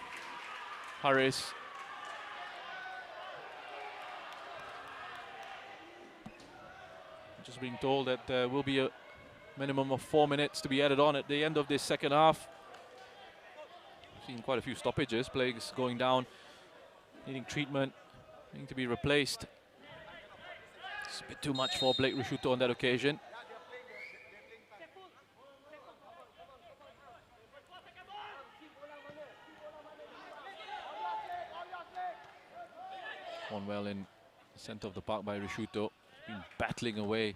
Harris. Just being told that there will be a minimum of 4 minutes to be added on at the end of this second half. Seen quite a few stoppages. Players going down, needing treatment, needing to be replaced. It's a bit too much for Blake Reshuto on that occasion. One well in the centre of the park by Reshuto. Been battling away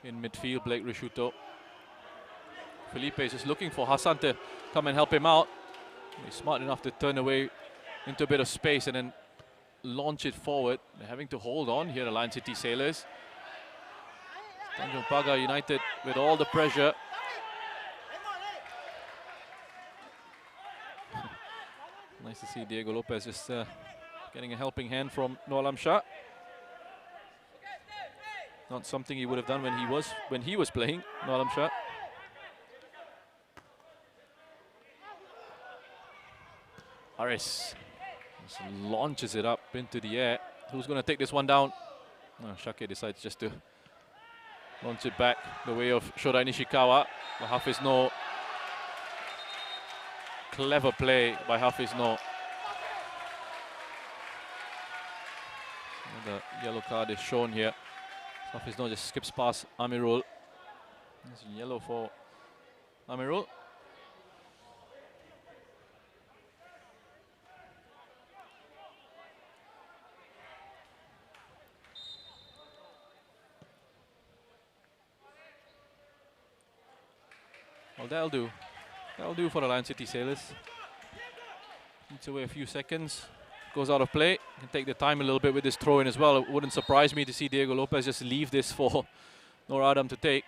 in midfield, Blake Reshuto. Felipe is just looking for Hassan to come and help him out. He's smart enough to turn away into a bit of space and then launch it forward. They're having to hold on here, the Lion City Sailors. Tanjong Pagar United with all the pressure. Nice to see Diego Lopez just getting a helping hand from Noor Alam Shah. Not something he would have done when he was playing, Noor Alam Shah. Harris just launches it up into the air. Who's going to take this one down? Oh, Shake decides just to launch it back the way of Shorai Nishikawa. But Hafiz Noor. Clever play by Hafiz Noor. The yellow card is shown here. Hafiz Noor just skips past Amirul. There's yellow for Amirul. Well, that'll do. That'll do for the Lion City Sailors. Eats away a few seconds. Goes out of play. Can take the time a little bit with this throw in as well. It wouldn't surprise me to see Diego Lopez just leave this for Noor Adam to take.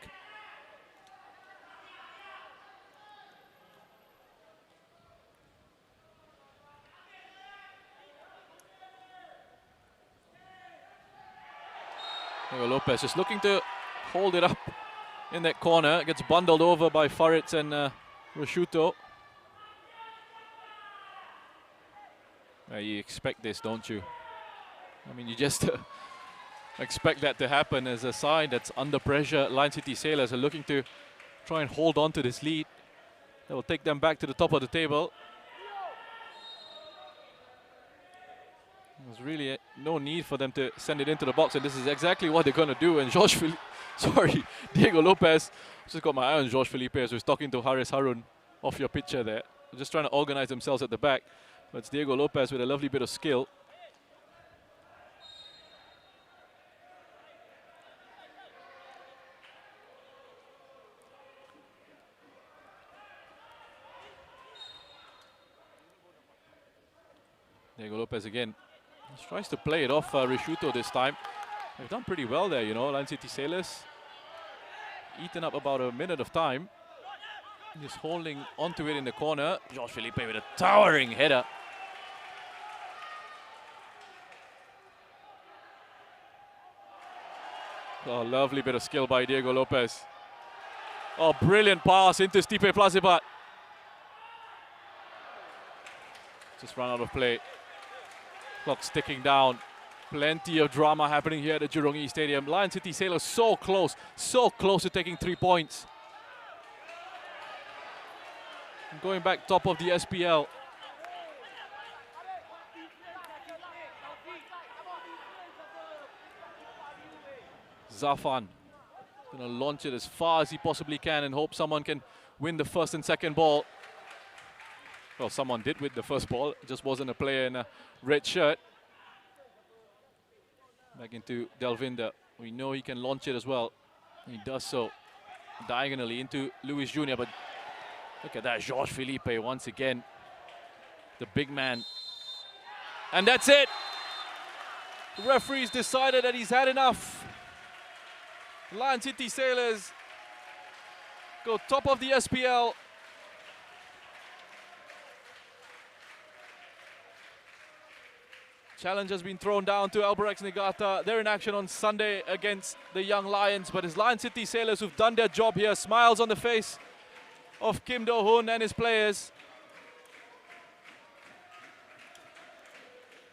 Diego Lopez just looking to hold it up in that corner. Gets bundled over by Faritz and Reshuto. You expect this, don't you? I mean, you just expect that to happen as a side that's under pressure. Lion City Sailors are looking to try and hold on to this lead. That will take them back to the top of the table. There's really no need for them to send it into the box, and this is exactly what they're going to do. And Diego Lopez, just got my eye on Georges Felipe as he was talking to Haris Harun off your picture there. They're just trying to organize themselves at the back. But it's Diego Lopez with a lovely bit of skill. Diego Lopez again. He tries to play it off Reshuto this time. They've done pretty well there, you know, Lion City Sailors. Eaten up about a minute of time. Just holding onto it in the corner. Georges Felipe with a towering header. Oh, lovely bit of skill by Diego Lopez. Oh, brilliant pass into Stipe Plazibat. Just run out of play. Clock's ticking down. Plenty of drama happening here at the Jurong East Stadium. Lion City Sailors so close to taking 3 points. And going back top of the SPL. Zafan gonna launch it as far as he possibly can and hope someone can win the first and second ball. Well, someone did win the first ball, it just wasn't a player in a red shirt. Back into Delvinder. We know he can launch it as well. He does so diagonally into Luis Jr. But look at that, Jorge Felipe once again, the big man. And that's it. The referee's decided that he's had enough. Lion City Sailors go top of the SPL. Challenge has been thrown down to Albirex Niigata. They're in action on Sunday against the Young Lions, but it's Lion City Sailors who've done their job here. Smiles on the face of Kim Do-hoon and his players.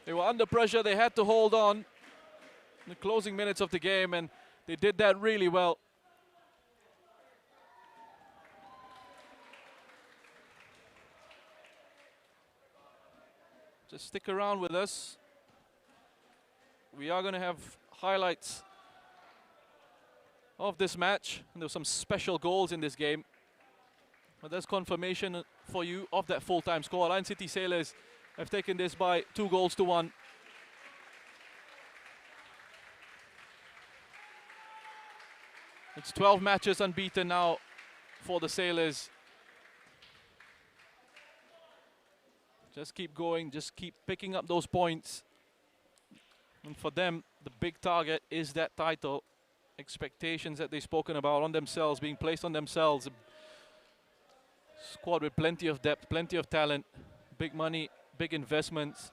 They were under pressure, they had to hold on in the closing minutes of the game, and they did that really well. Just stick around with us. We are going to have highlights of this match. And there were some special goals in this game. But there's confirmation for you of that full-time score. Lion City Sailors have taken this by 2-1. It's 12 matches unbeaten now for the Sailors. Just keep going, just keep picking up those points. And for them, the big target is that title. Expectations that they've spoken about on themselves, being placed on themselves. A squad with plenty of depth, plenty of talent, big money, big investments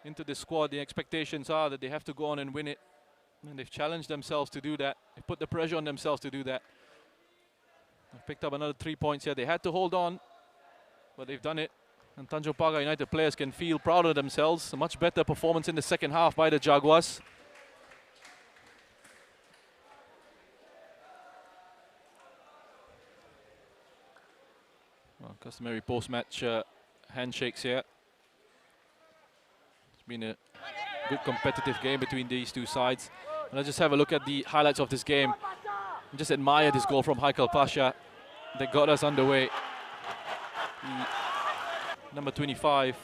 into this squad. The expectations are that they have to go on and win it. And they've challenged themselves to do that. They put the pressure on themselves to do that. They've picked up another 3 points here. They had to hold on, but they've done it. And Tanjong Pagar United players can feel proud of themselves. A much better performance in the second half by the Jaguars. Well, customary post-match handshakes here. It's been a good competitive game between these two sides. And let's just have a look at the highlights of this game. And just admire this goal from Haikal Pasha that got us underway. Number 25,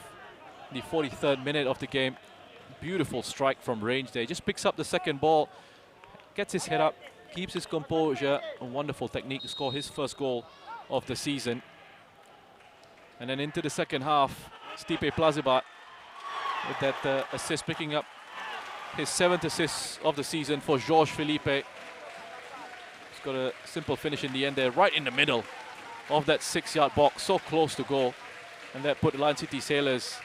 the 43rd minute of the game. Beautiful strike from range there. He just picks up the second ball, gets his head up, keeps his composure. A wonderful technique to score his first goal of the season. And then into the second half, Stipe Plazibat with that assist, picking up his 7th assist of the season for Jorge Felipe. He's got a simple finish in the end there, right in the middle of that 6-yard box, so close to goal. And that put Lion City Sailors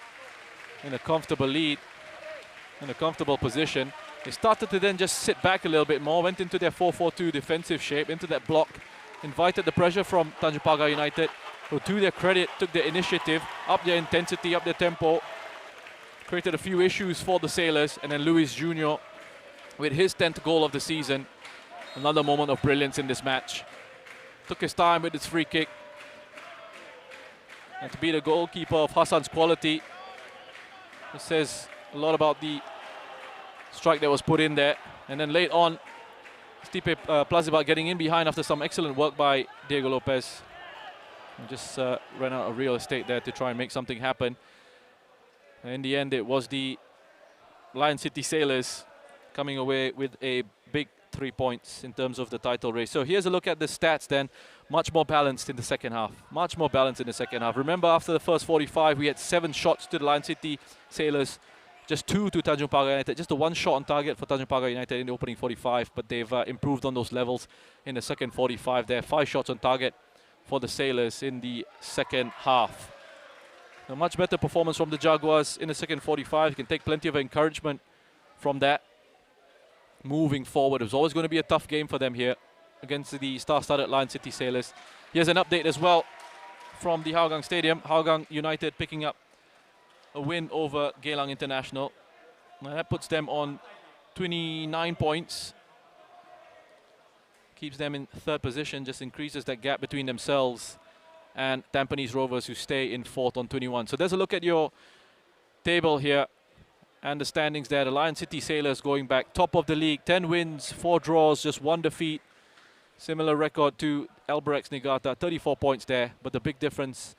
in a comfortable lead, in a comfortable position. They started to then just sit back a little bit more, went into their 4-4-2 defensive shape, into that block, invited the pressure from Tanjong Pagar United, who to their credit took the initiative, up their intensity, up their tempo, created a few issues for the Sailors, and then Luis Jr. with his 10th goal of the season. Another moment of brilliance in this match. Took his time with his free kick. And to be the goalkeeper of Hassan's quality, it says a lot about the strike that was put in there. And then late on, Stipe Plazibat getting in behind after some excellent work by Diego Lopez. And just ran out of real estate there to try and make something happen. And in the end, it was the Lion City Sailors coming away with a big 3 points in terms of the title race. So here's a look at the stats then. Much more balanced in the second half. Much more balanced in the second half. Remember, after the first 45, we had 7 shots to the Lion City Sailors, just 2 to Tanjong Pagar United. Just the 1 shot on target for Tanjong Pagar United in the opening 45, but they've improved on those levels in the second 45. There 5 shots on target for the Sailors in the second half. A much better performance from the Jaguars in the second 45. You can take plenty of encouragement from that. Moving forward, it was always going to be a tough game for them here against the star-studded Lion City Sailors. Here's an update as well from the Hougang Stadium. Hougang United picking up a win over Geylang International. That puts them on 29 points. Keeps them in third position, just increases that gap between themselves and Tampines Rovers, who stay in fourth on 21. So there's a look at your table here and the standings there. The Lion City Sailors going back top of the league, 10 wins, 4 draws, just 1 defeat. Similar record to Albirex Niigata, 34 points there. But the big difference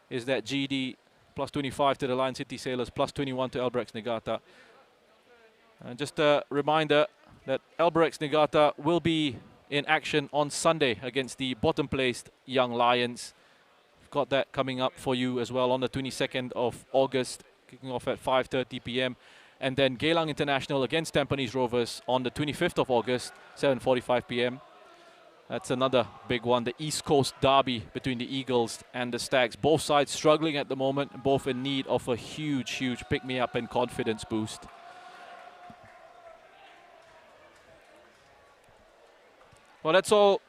is that GD plus 25 to the Lion City Sailors, plus 21 to Albirex Niigata. And just a reminder that Albirex Niigata will be in action on Sunday against the bottom-placed Young Lions. We've got that coming up for you as well on the 22nd of August, kicking off at 5:30 p.m. And then Geylang International against Tampines Rovers on the 25th of August, 7:45 p.m. That's another big one, the East Coast derby between the Eagles and the Stags. Both sides struggling at the moment, both in need of a huge pick-me-up and confidence boost. Well, that's all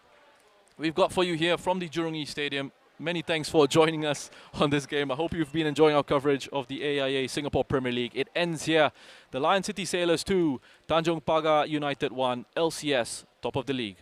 we've got for you here from the Jurong East Stadium. Many thanks for joining us on this game. I hope you've been enjoying our coverage of the AIA Singapore Premier League. It ends here. The Lion City Sailors 2, Tanjong Pagar United 1, LCS top of the league.